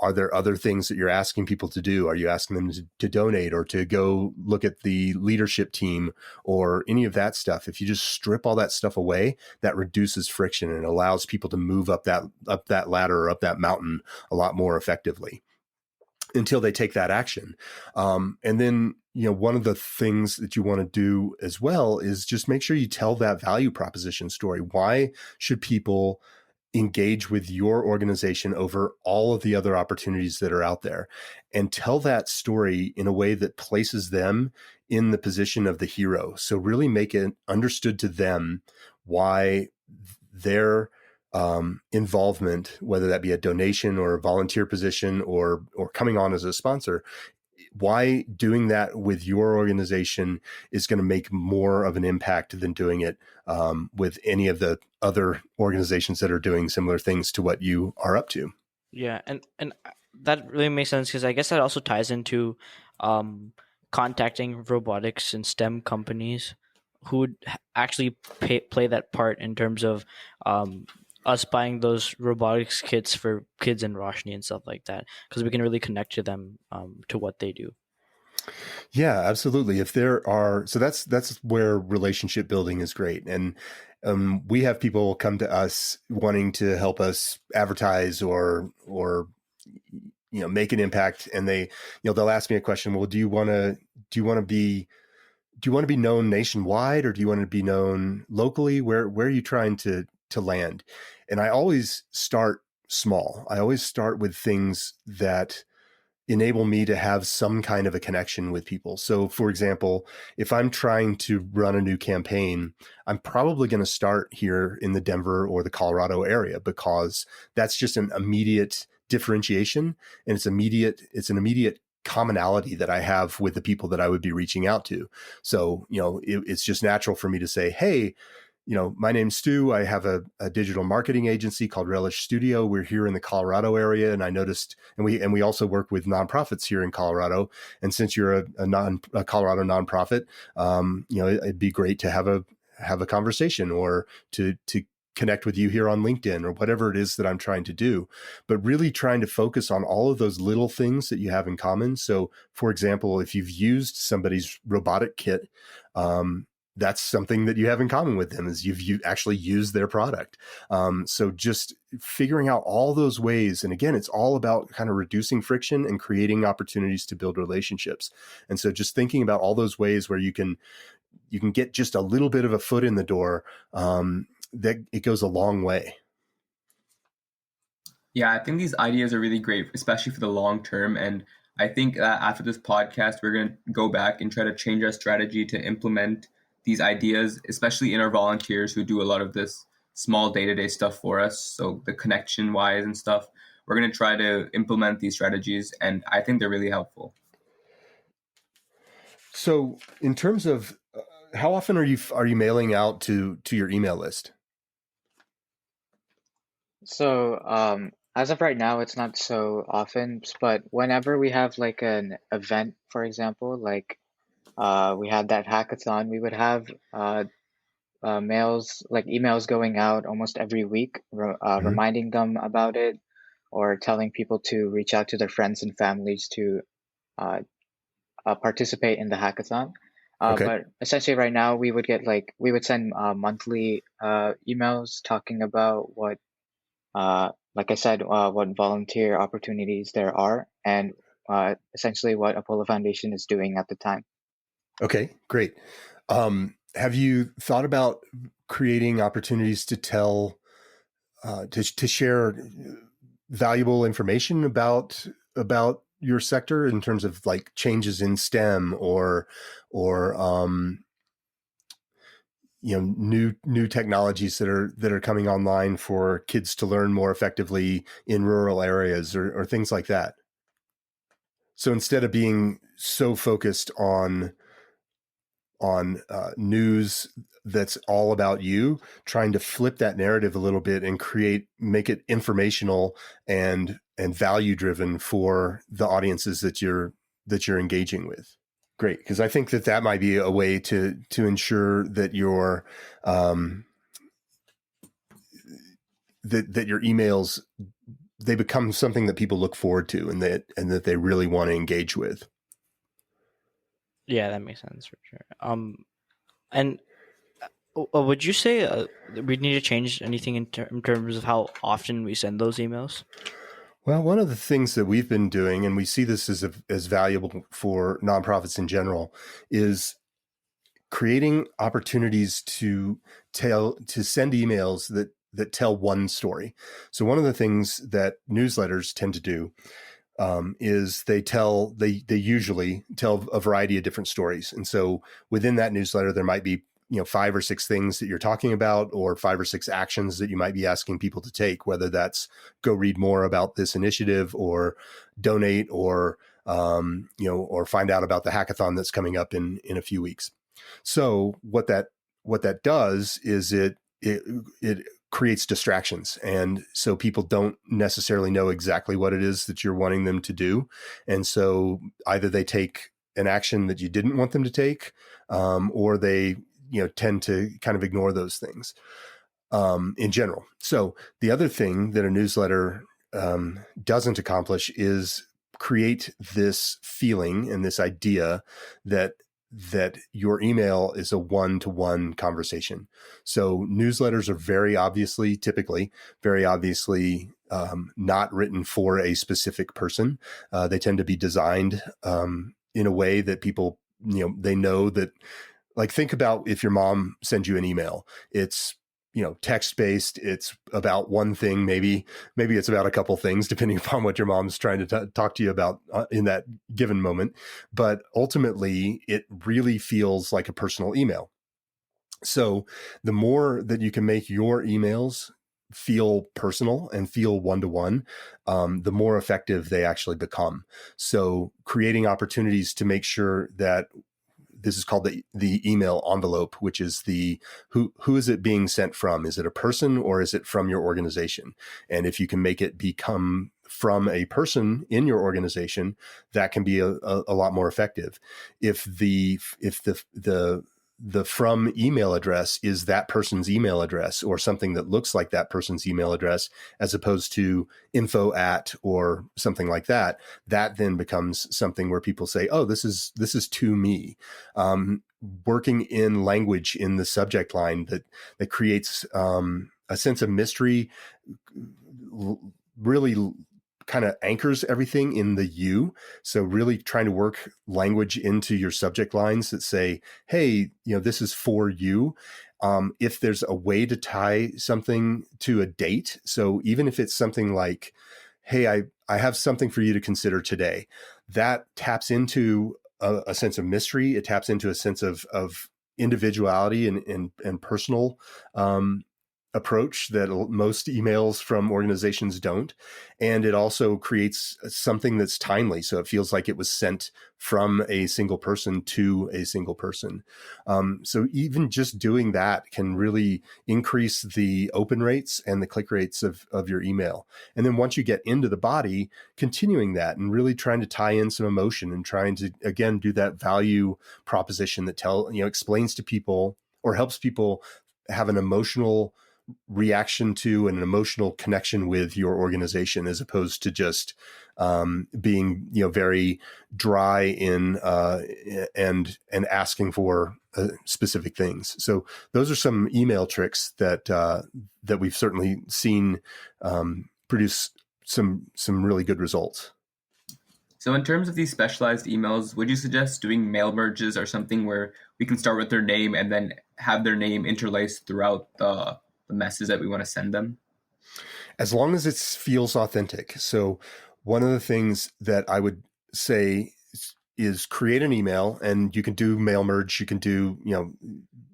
are there other things that you're asking people to do? Are you asking them to donate or to go look at the leadership team or any of that stuff? If you just strip all that stuff away, that reduces friction and allows people to move up that ladder or up that mountain a lot more effectively until they take that action. And then, one of the things that you want to do as well is just make sure you tell that value proposition story. Why should people engage with your organization over all of the other opportunities that are out there? And tell that story in a way that places them in the position of the hero. So really make it understood to them why their involvement, whether that be a donation or a volunteer position or coming on as a sponsor, why doing that with your organization is going to make more of an impact than doing it with any of the other organizations that are doing similar things to what you are up to. Yeah, and that really makes sense because I guess that also ties into contacting robotics and STEM companies who would actually play that part in terms of us buying those robotics kits for kids in Roshni and stuff like that, because we can really connect to them to what they do. Yeah, absolutely. If there are, so that's where relationship building is great. And we have people come to us wanting to help us advertise or make an impact, and they'll ask me a question. Well, do you want to be known nationwide, or do you want to be known locally? Where are you trying to land? And I always start small. I always start with things that enable me to have some kind of a connection with people. So for example, if I'm trying to run a new campaign, I'm probably going to start here in the Denver or the Colorado area because that's just an immediate differentiation, and it's an immediate commonality that I have with the people that I would be reaching out to. So, it's just natural for me to say, hey, my name's Stu. I have a digital marketing agency called Relish Studio. We're here in the Colorado area, and I noticed, and we also work with nonprofits here in Colorado. And since you're a Colorado nonprofit, it'd be great to have a conversation or to connect with you here on LinkedIn or whatever it is that I'm trying to do, but really trying to focus on all of those little things that you have in common. So, for example, if you've used somebody's robotic kit, that's something that you have in common with them is you've actually used their product. So just figuring out all those ways. And again, it's all about kind of reducing friction and creating opportunities to build relationships. And so just thinking about all those ways where you can get just a little bit of a foot in the door, that it goes a long way. Yeah, I think these ideas are really great, especially for the long term. And I think that after this podcast, we're going to go back and try to change our strategy to implement these ideas, especially in our volunteers who do a lot of this small day-to-day stuff for us. So the connection wise and stuff, we're going to try to implement these strategies, and I think they're really helpful. So in terms of how often are you mailing out to your email list? So as of right now, it's not so often, but whenever we have like an event, for example, like we had that hackathon, we would have emails going out almost every week, reminding them about it or telling people to reach out to their friends and families to participate in the hackathon. Okay. But essentially right now we would send monthly emails talking about what, like I said, what volunteer opportunities there are and essentially what Apollo Foundation is doing at the time. Okay, great. Have you thought about creating opportunities to tell, to share valuable information about your sector in terms of like changes in STEM or new technologies that are coming online for kids to learn more effectively in rural areas or things like that? So instead of being so focused on news that's all about you, trying to flip that narrative a little bit and make it informational and value driven for the audiences that you're engaging with. Great, because I think that might be a way to ensure that your that your emails, they become something that people look forward to and that they really want to engage with. Yeah, that makes sense for sure. And would you say we need to change anything in terms of how often we send those emails? Well, one of the things that we've been doing, and we see this as valuable for nonprofits in general, is creating opportunities to send emails that tell one story. So one of the things that newsletters tend to do is they usually tell a variety of different stories. And so within that newsletter, there might be 5 or 6 things that you're talking about, or 5 or 6 actions that you might be asking people to take, whether that's go read more about this initiative, or donate, or or find out about the hackathon that's coming up in a few weeks. So what that does is it creates distractions. And so people don't necessarily know exactly what it is that you're wanting them to do. And so either they take an action that you didn't want them to take, or they, tend to kind of ignore those things in general. So the other thing that a newsletter doesn't accomplish is create this feeling and this idea that your email is a one-to-one conversation. So newsletters are typically very obviously not written for a specific person. They tend to be designed in a way that people, they know that, like, think about if your mom sends you an email, it's, text-based, it's about one thing, maybe it's about a couple things, depending upon what your mom's trying to talk to you about in that given moment. But ultimately, it really feels like a personal email. So the more that you can make your emails feel personal and feel one-to-one, the more effective they actually become. So creating opportunities to make sure that this is called the email envelope, which is who is it being sent from? Is it a person, or is it from your organization? And if you can make it become from a person in your organization, that can be a lot more effective. If the from email address is that person's email address, or something that looks like that person's email address, as opposed to info at or something like that, that then becomes something where people say, oh, this is to me. Working in language in the subject line that creates a sense of mystery, really kind of anchors everything in the you. So really trying to work language into your subject lines that say, hey, this is for you. If there's a way to tie something to a date, so even if it's something like, hey, I have something for you to consider today, that taps into a sense of mystery. It taps into a sense of individuality and personal approach that most emails from organizations don't. And it also creates something that's timely. So it feels like it was sent from a single person to a single person. So even just doing that can really increase the open rates and the click rates of your email. And then once you get into the body, continuing that and really trying to tie in some emotion and trying to, again, do that value proposition that explains to people or helps people have an emotional reaction to and an emotional connection with your organization, as opposed to just being very dry in and asking for specific things. So those are some email tricks that we've certainly seen produce some really good results. So in terms of these specialized emails, would you suggest doing mail merges or something where we can start with their name and then have their name interlaced throughout the message that we want to send them? As long as it feels authentic. So one of the things that I would say is create an email, and you can do mail merge. You can do,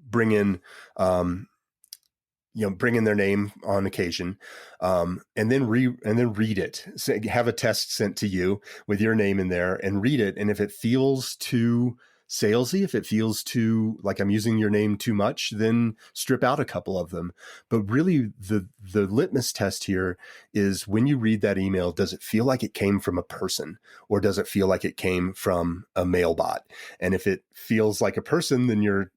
bring in bring in their name on occasion, and then read it. So have a test sent to you with your name in there and read it. And if it feels too salesy, if it feels too like I'm using your name too much, then strip out a couple of them. But really, the litmus test here is when you read that email, does it feel like it came from a person, or does it feel like it came from a mail bot? And if it feels like a person, then you're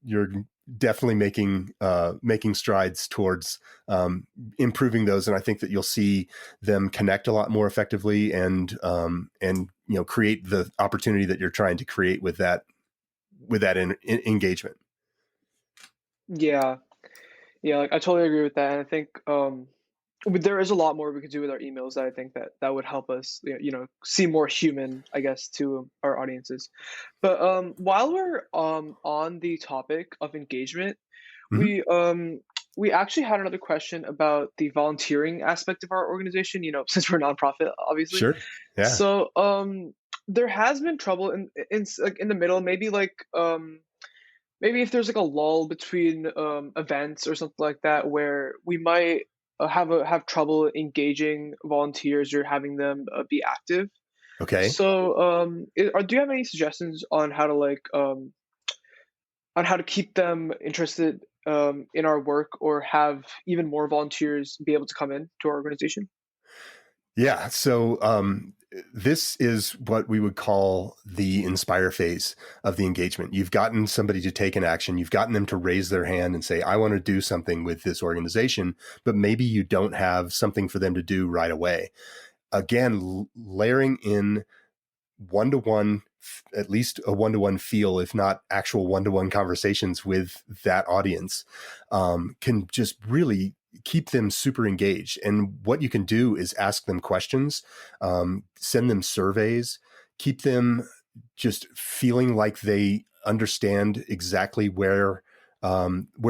definitely making strides towards improving those. And I think that you'll see them connect a lot more effectively and create the opportunity that you're trying to create with that engagement. Yeah, yeah, like I totally agree with that, and I think but there is a lot more we could do with our emails that I think that would help us, seem more human, I guess, to our audiences. But while we're on the topic of engagement, Mhm. we actually had another question about the volunteering aspect of our organization. Since we're a nonprofit, obviously. Sure. Yeah. So there has been trouble like in the middle, maybe like maybe if there's like a lull between events or something like that, where we might have trouble engaging volunteers or having them be active. Okay. So do you have any suggestions on how to on how to keep them interested in our work, or have even more volunteers be able to come in to our organization? Yeah. So this is what we would call the inspire phase of the engagement. You've gotten somebody to take an action. You've gotten them to raise their hand and say, I want to do something with this organization, but maybe you don't have something for them to do right away. Again, layering in one-to-one, at least a one-to-one feel, if not actual one-to-one conversations with that audience, can just really keep them super engaged. And what you can do is ask them questions, send them surveys, keep them just feeling like they understand exactly where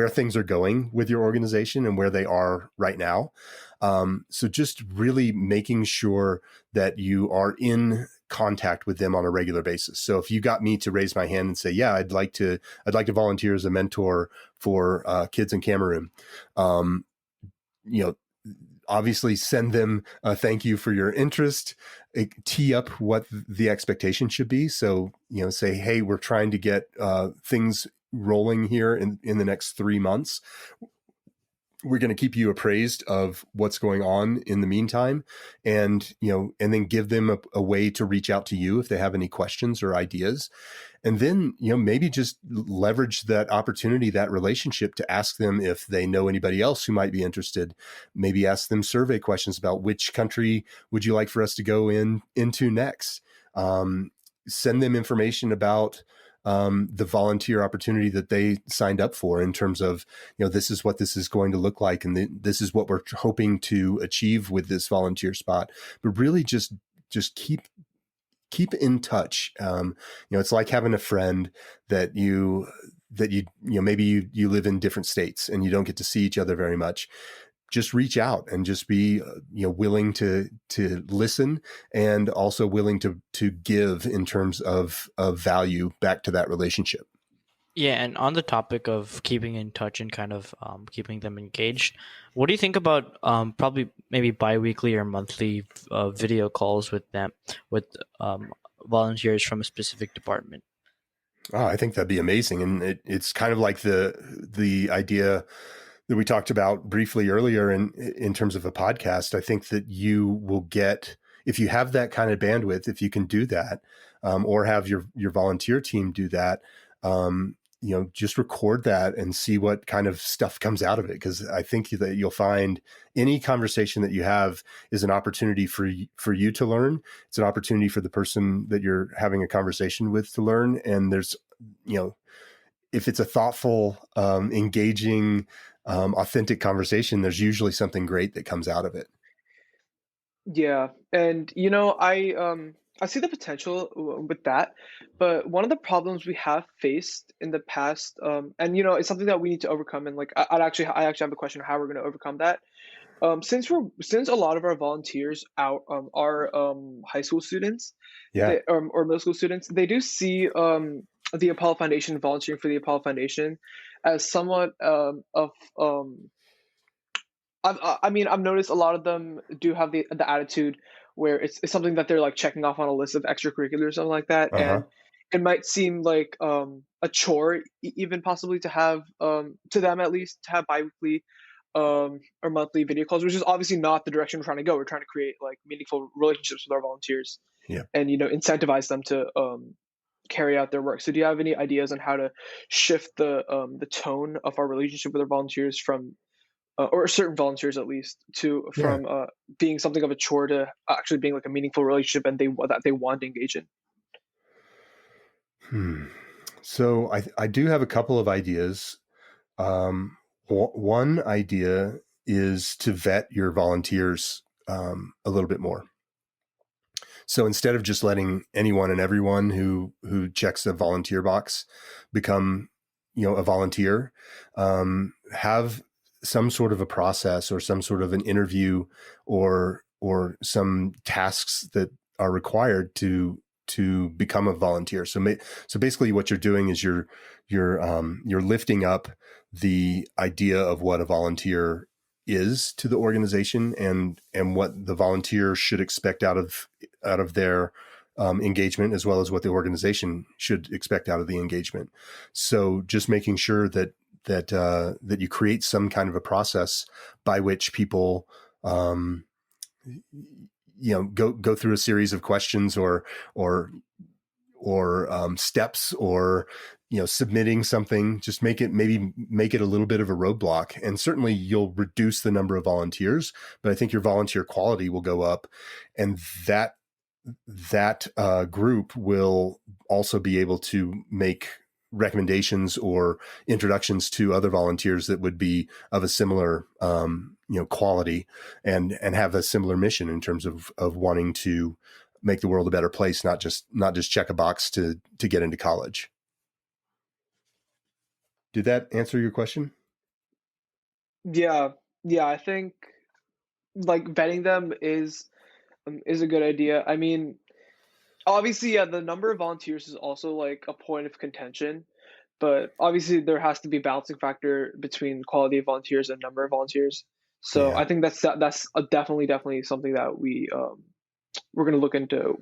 things are going with your organization and where they are right now. So just really making sure that you are in contact with them on a regular basis. So if you got me to raise my hand and say, yeah, I'd like to volunteer as a mentor for kids in Cameroon, um, you know, obviously send them a thank you for your interest, tee up what the expectation should be. So, say, hey, we're trying to get things rolling here in the next 3 months. We're going to keep you appraised of what's going on in the meantime, and then give them a way to reach out to you if they have any questions or ideas. And then, maybe just leverage that opportunity, that relationship, to ask them if they know anybody else who might be interested. Maybe ask them survey questions about which country would you like for us to go into next. Send them information about the volunteer opportunity that they signed up for, in terms of, this is what this is going to look like, and this is what we're hoping to achieve with this volunteer spot. But really just keep in touch. It's like having a friend that maybe you live in different states and you don't get to see each other very much. Just reach out and just be willing to listen, and also willing to give in terms of value back to that relationship. Yeah, and on the topic of keeping in touch and kind of keeping them engaged, what do you think about probably maybe biweekly or monthly video calls with them, with volunteers from a specific department? Oh, I think that'd be amazing. And it's kind of like the idea that we talked about briefly earlier in terms of a podcast. I think that you will get, if you have that kind of bandwidth, if you can do that, or have your volunteer team do that, just record that and see what kind of stuff comes out of it. Because I think that you'll find any conversation that you have is an opportunity for you to learn. It's an opportunity for the person that you're having a conversation with to learn. And there's, if it's a thoughtful, engaging, authentic conversation, there's usually something great that comes out of it. Yeah, and I see the potential with that, but one of the problems we have faced in the past, and it's something that we need to overcome. And like, I actually have a question of how we're going to overcome that. Since a lot of our volunteers are high school students, Yeah. or middle school students, they do see the Apollo Foundation, volunteering for the Apollo Foundation, as somewhat of I mean, I've noticed a lot of them do have the attitude where it's something that they're like checking off on a list of extracurriculars or something like that, Uh-huh. and it might seem like a chore, even possibly to have to them at least to have biweekly or monthly video calls, which is obviously not the direction we're trying to go. We're trying to create like meaningful relationships with our volunteers, Yeah. and incentivize them to carry out their work. So, do you have any ideas on how to shift the tone of our relationship with our volunteers from or certain volunteers at least to Yeah. from being something of a chore to actually being like a meaningful relationship and that they want to engage in? So I do have a couple of ideas. One idea is to vet your volunteers a little bit more. So instead of just letting anyone and everyone who checks the volunteer box become, a volunteer, have some sort of a process or some sort of an interview or some tasks that are required to become a volunteer. So basically, what you're doing is you're lifting up the idea of what a volunteer is to the organization and what the volunteer should expect out of their engagement, as well as what the organization should expect out of the engagement. So just making sure that you create some kind of a process by which people go through a series of questions or steps, or submitting something. Just make it a little bit of a roadblock, and certainly you'll reduce the number of volunteers, but I think your volunteer quality will go up, and that group will also be able to make recommendations or introductions to other volunteers that would be of a similar quality and have a similar mission in terms of wanting to make the world a better place, not just check a box to get into college. Did that answer your question? Yeah, yeah, I think like vetting them is a good idea. I mean, obviously, yeah, the number of volunteers is also like a point of contention, but obviously there has to be a balancing factor between quality of volunteers and number of volunteers. So Yeah. I think that's definitely something that we're going to look into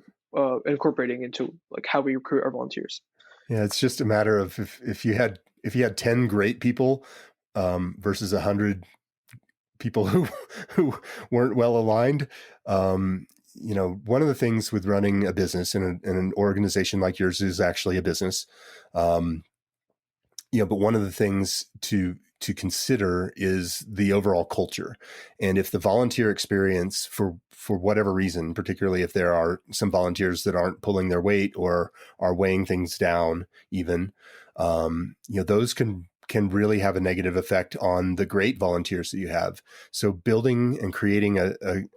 incorporating into like how we recruit our volunteers. Yeah, it's just a matter of if you had 10 great people versus 100 people who weren't well aligned. One of the things with running a business and an organization like yours is actually a business. But one of the things to consider is the overall culture. And if the volunteer experience, for whatever reason, particularly if there are some volunteers that aren't pulling their weight or are weighing things down even, those can really have a negative effect on the great volunteers that you have. So building and creating an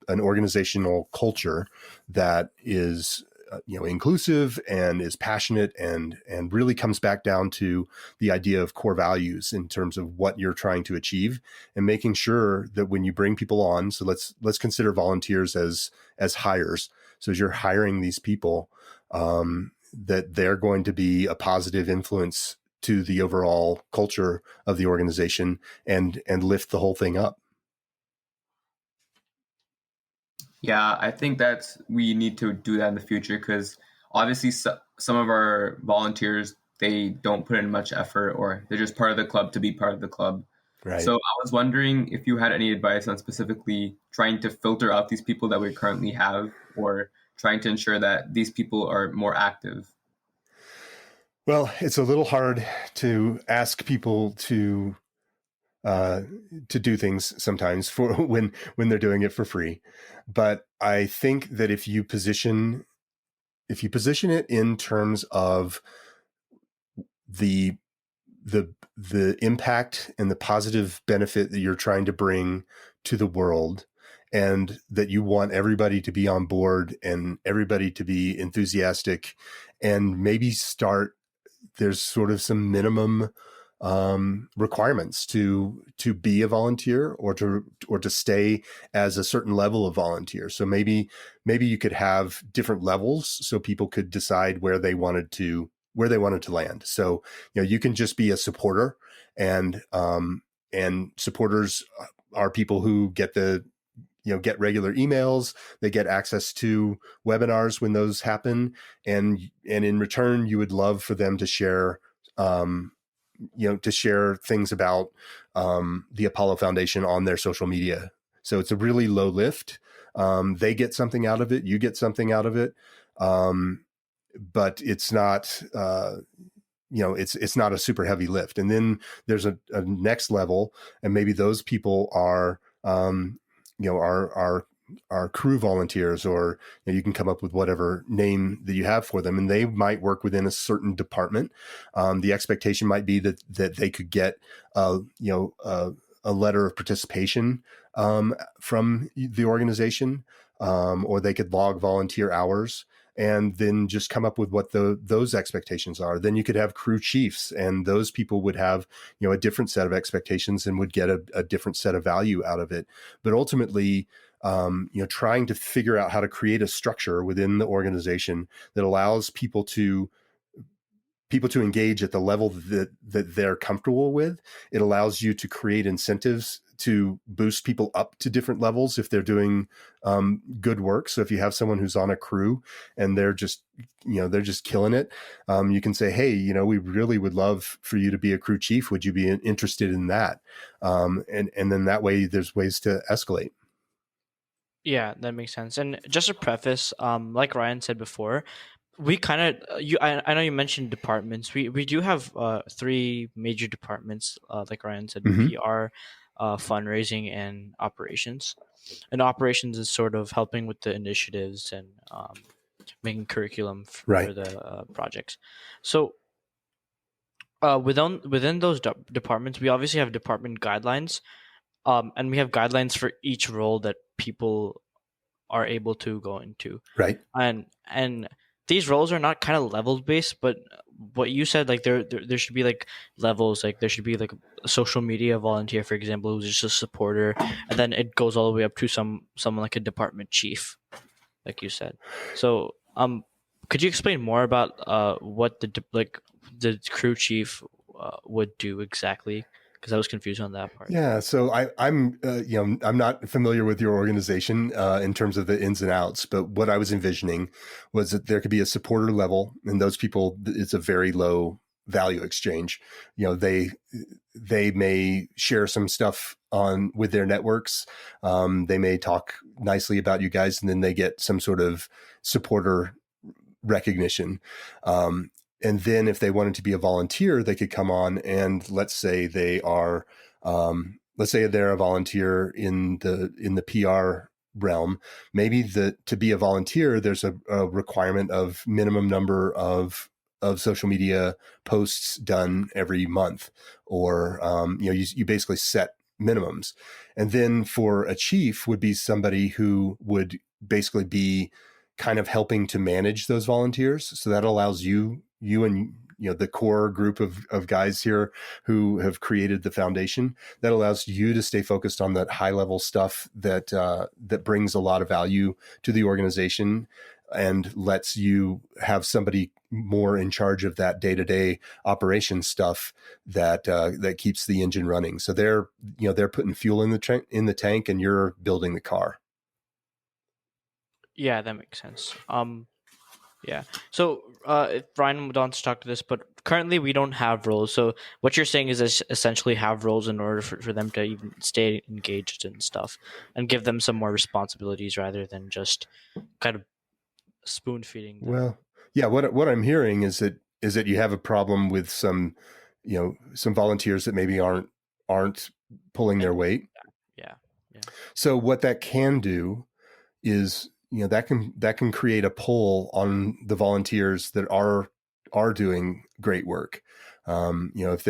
organizational culture that is inclusive and is passionate and really comes back down to the idea of core values in terms of what you're trying to achieve, and making sure that when you bring people on, so let's consider volunteers as hires. So as you're hiring these people, that they're going to be a positive influence to the overall culture of the organization and lift the whole thing up. Yeah, I think that we need to do that in the future, because obviously some of our volunteers, they don't put in much effort, or they're just part of the club to be part of the club. Right. So I was wondering if you had any advice on specifically trying to filter out these people that we currently have, or trying to ensure that these people are more active. Well, it's a little hard to ask people to do things sometimes for when they're doing it for free. But I think that if you position it in terms of the impact and the positive benefit that you're trying to bring to the world, and that you want everybody to be on board and everybody to be enthusiastic, and maybe there's sort of some minimum requirements to be a volunteer or to stay as a certain level of volunteer. So maybe you could have different levels so people could decide where they wanted to land. So you can just be a supporter, and supporters are people who get get regular emails. They get access to webinars when those happen, and in return, you would love for them to share, to share things about the Apollo Foundation on their social media. So it's a really low lift. They get something out of it. You get something out of it. But it's not, it's not a super heavy lift. And then there's a next level, and maybe those people are, our crew volunteers, or you can come up with whatever name that you have for them, and they might work within a certain department. The expectation might be that they could get, a letter of participation from the organization, or they could log volunteer hours, and then just come up with what those expectations are. Then you could have crew chiefs, and those people would have, a different set of expectations and would get a different set of value out of it. But ultimately, trying to figure out how to create a structure within the organization that allows people to engage at the level that they're comfortable with. It allows you to create incentives to boost people up to different levels if they're doing good work. So if you have someone who's on a crew and they're just killing it, you can say, hey, we really would love for you to be a crew chief. Would you be interested in that? And then that way there's ways to escalate. Yeah, that makes sense. And just a preface, like Ryan said before, we kind of I know you mentioned departments. We do have 3 major departments, like Ryan said: Mm-hmm. PR, fundraising, and operations. And operations is sort of helping with the initiatives and making curriculum Right. for the projects. So within those departments, we obviously have department guidelines, and we have guidelines for each role that people are able to go into. Right. And these roles are not kind of level based, but what you said, like there should be like levels. Like there should be like a social media volunteer, for example, who's just a supporter, and then it goes all the way up to someone like a department chief, like you said. So could you explain more about what the crew chief would do exactly? Because I was confused on that part. Yeah, so I'm I'm not familiar with your organization in terms of the ins and outs, but what I was envisioning was that there could be a supporter level, and those people, it's a very low value exchange. They may share some stuff with their networks. They may talk nicely about you guys, and then they get some sort of supporter recognition. And then if they wanted to be a volunteer, they could come on, and let's say they're a volunteer in the PR realm. Maybe to be a volunteer, there's a requirement of minimum number of social media posts done every month, or you basically set minimums. And then for a chief would be somebody who would basically be kind of helping to manage those volunteers. So that allows you and the core group of guys here who have created the foundation, that allows you to stay focused on that high level stuff that brings a lot of value to the organization, and lets you have somebody more in charge of that day-to-day operation stuff that keeps the engine running. So they're putting fuel in the tank, and you're building the car. Yeah, that makes sense. Yeah. So if Ryan wants to talk to this, but currently we don't have roles. So what you're saying is essentially have roles in order for them to even stay engaged and stuff, and give them some more responsibilities rather than just kind of spoon feeding them. Well, yeah. What I'm hearing is that you have a problem with some volunteers that maybe aren't pulling their weight. Yeah. So what that can do is, that can create a pull on the volunteers that are doing great work. If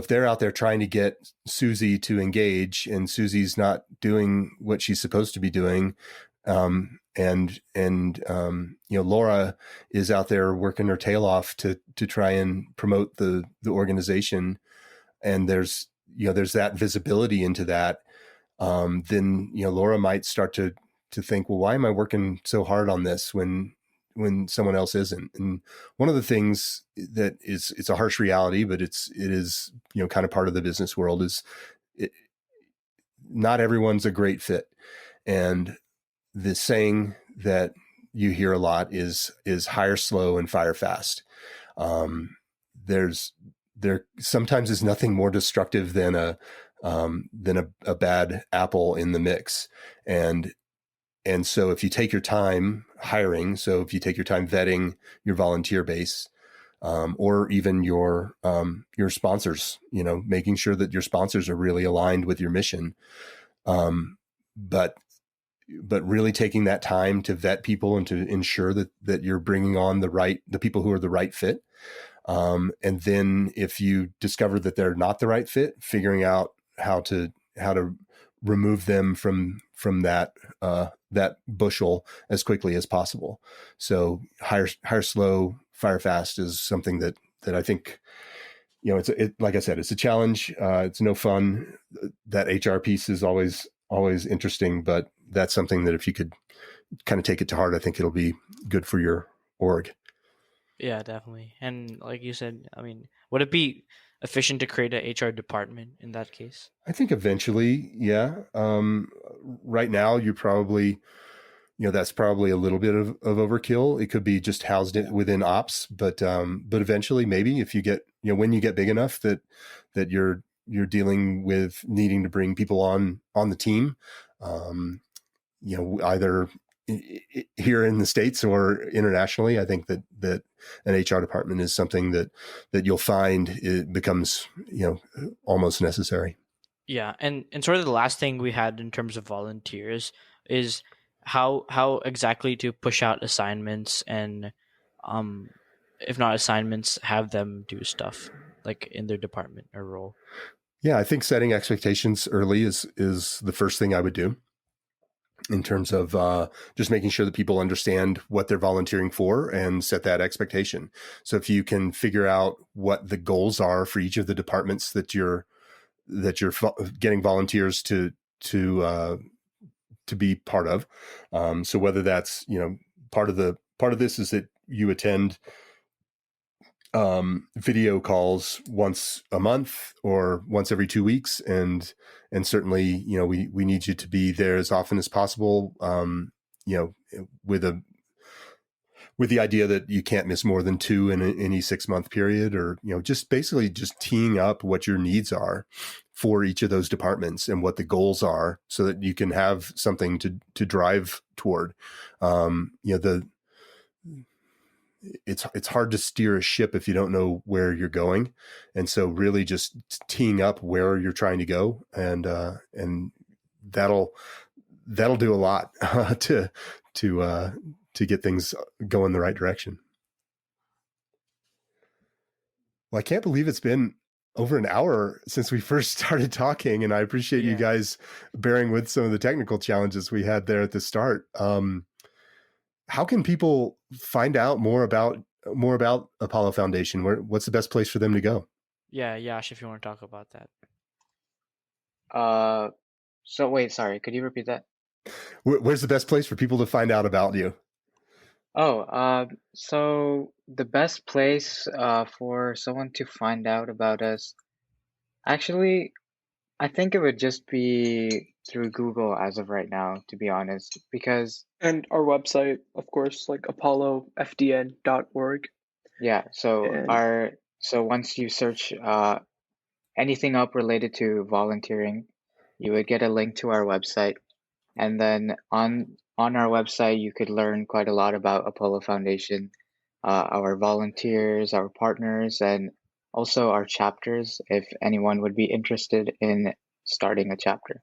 they're out there trying to get Susie to engage, and Susie's not doing what she's supposed to be doing, and Laura is out there working her tail off to try and promote the organization, and there's that visibility into that. Then Laura might start to think, well, why am I working so hard on this when when someone else isn't. And one of the things that it's a harsh reality, but it is, kind of part of the business world is not everyone's a great fit. And the saying that you hear a lot is hire slow and fire fast. There sometimes is nothing more destructive than a bad apple in the mix. And so if you take your time hiring, so if you take your time vetting your volunteer base, or even your sponsors, making sure that your sponsors are really aligned with your mission. But really taking that time to vet people and to ensure that you're bringing on the people who are the right fit. And then if you discover that they're not the right fit, figuring out how to remove them from that bushel as quickly as possible. So hire slow, fire fast is something that I think, like I said, it's a challenge. It's no fun. That HR piece is always interesting, but that's something that if you could kind of take it to heart, I think it'll be good for your org. Yeah, definitely. And like you said, I mean, would it be efficient to create a HR department in that case? I think eventually, yeah. Right now, you're probably, that's probably a little bit of overkill. It could be just housed within ops, but eventually, maybe if you get, when you get big enough that you're dealing with needing to bring people on the team, either here in the States or internationally, I think that an HR department is something that you'll find it becomes, almost necessary. Yeah. And sort of the last thing we had in terms of volunteers is how exactly to push out assignments and, if not assignments, have them do stuff like in their department or role. Yeah. I think setting expectations early is the first thing I would do, in terms of just making sure that people understand what they're volunteering for and set that expectation. So if you can figure out what the goals are for each of the departments that you're getting volunteers to be part of. So whether that's, part of this is that you attend video calls once a month or once every 2 weeks. And certainly, we need you to be there as often as possible, with the idea that you can't miss more than 2 in any 6-month period, or, just basically just teeing up what your needs are for each of those departments and what the goals are so that you can have something to drive toward. It's hard to steer a ship if you don't know where you're going. And so really just teeing up where you're trying to go, and that'll do a lot to get things going the right direction. Well, I can't believe it's been over an hour since we first started talking, and I appreciate you guys bearing with some of the technical challenges we had there at the start. How can people find out more about Apollo Foundation? What's the best place for them to go? Yeah, Yash, if you want to talk about that. So wait, sorry, could you repeat that? Where's the best place for people to find out about you? So the best place for someone to find out about us, actually, I think it would just be through Google as of right now, to be honest, because And our website, of course, like apollofdn.org. yeah, so And once you search anything up related to volunteering, you would get a link to our website, and then on our website you could learn quite a lot about Apollo Foundation, our volunteers, our partners, and also our chapters, if anyone would be interested in starting a chapter.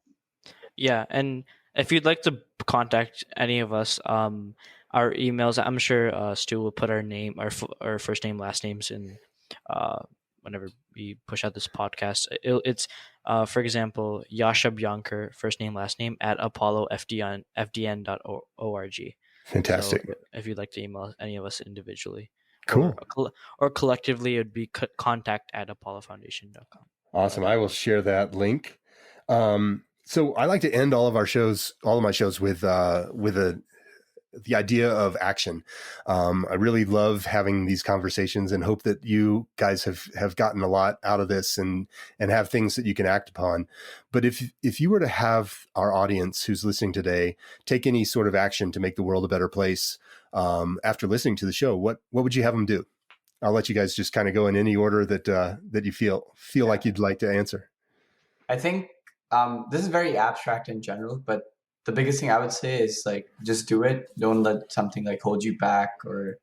Yeah, and if you'd like to contact any of us, our emails, I'm sure Stu will put our name, our first name, last names in whenever we push out this podcast. It's for example, Yasha Bianker, first name, last name, at apollofdn.org. Fantastic. So if you'd like to email any of us individually. Cool. Or collectively, it would be contact@apollofoundation.com. Awesome. I will share that link. So I like to end all of my shows with a the idea of action. I really love having these conversations and hope that you guys have gotten a lot out of this and have things that you can act upon. But if you were to have our audience who's listening today take any sort of action to make the world a better place after listening to the show, what would you have them do? I'll let you guys just kind of go in any order that you feel like you'd like to answer. I think this is very abstract in general, but the biggest thing I would say is like just do it. Don't let something like hold you back or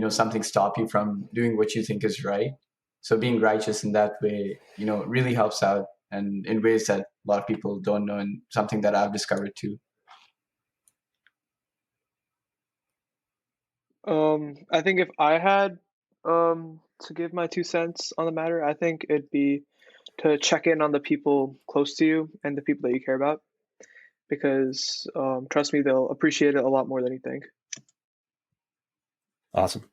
something stop you from doing what you think is right. So being righteous in that way, really helps out, and in ways that a lot of people don't know, and something that I've discovered too. I think if I had to give my 2 cents on the matter, I think it'd be to check in on the people close to you and the people that you care about, because trust me, they'll appreciate it a lot more than you think. Awesome.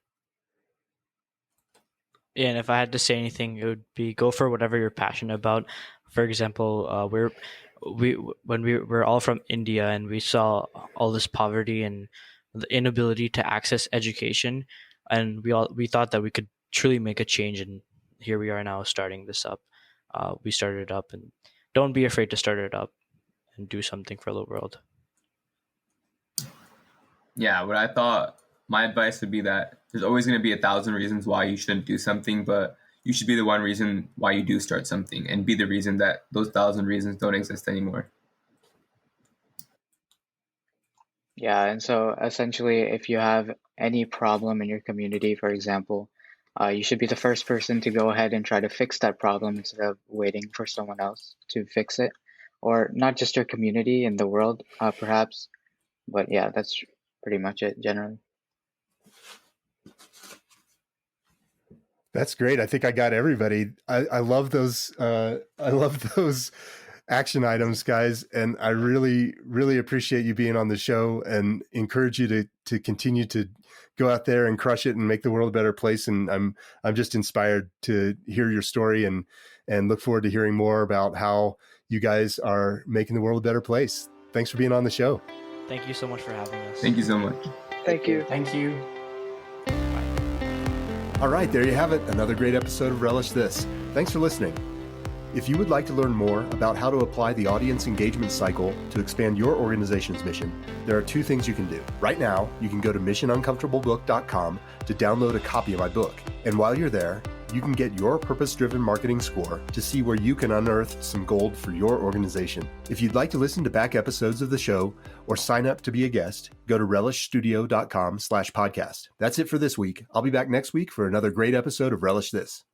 Yeah, and if I had to say anything, it would be go for whatever you're passionate about. For example, when we were all from India and we saw all this poverty and the inability to access education, and we thought that we could truly make a change, and here we are now starting this up. We started it up, and don't be afraid to start it up and do something for the world. Yeah, what I thought my advice would be that there's always going to be 1,000 reasons why you shouldn't do something, but you should be the one reason why you do start something, and be the reason that those 1,000 reasons don't exist anymore. Yeah, and so essentially, if you have any problem in your community, for example, you should be the first person to go ahead and try to fix that problem instead of waiting for someone else to fix it, or not just your community in the world, perhaps. But yeah, that's pretty much it generally. That's great. I think I got everybody. I love those. I love those action items, guys. And I really, really appreciate you being on the show, and encourage you to continue to go out there and crush it and make the world a better place. And I'm just inspired to hear your story, and look forward to hearing more about how you guys are making the world a better place. Thanks for being on the show. Thank you so much for having us. Thank you so much. Thank you. Thank you. All right, there you have it. Another great episode of Relish This. Thanks for listening. If you would like to learn more about how to apply the audience engagement cycle to expand your organization's mission, there are 2 things you can do. Right now, you can go to missionuncomfortablebook.com to download a copy of my book. And while you're there, you can get your purpose-driven marketing score to see where you can unearth some gold for your organization. If you'd like to listen to back episodes of the show or sign up to be a guest, go to relishstudio.com/podcast. That's it for this week. I'll be back next week for another great episode of Relish This.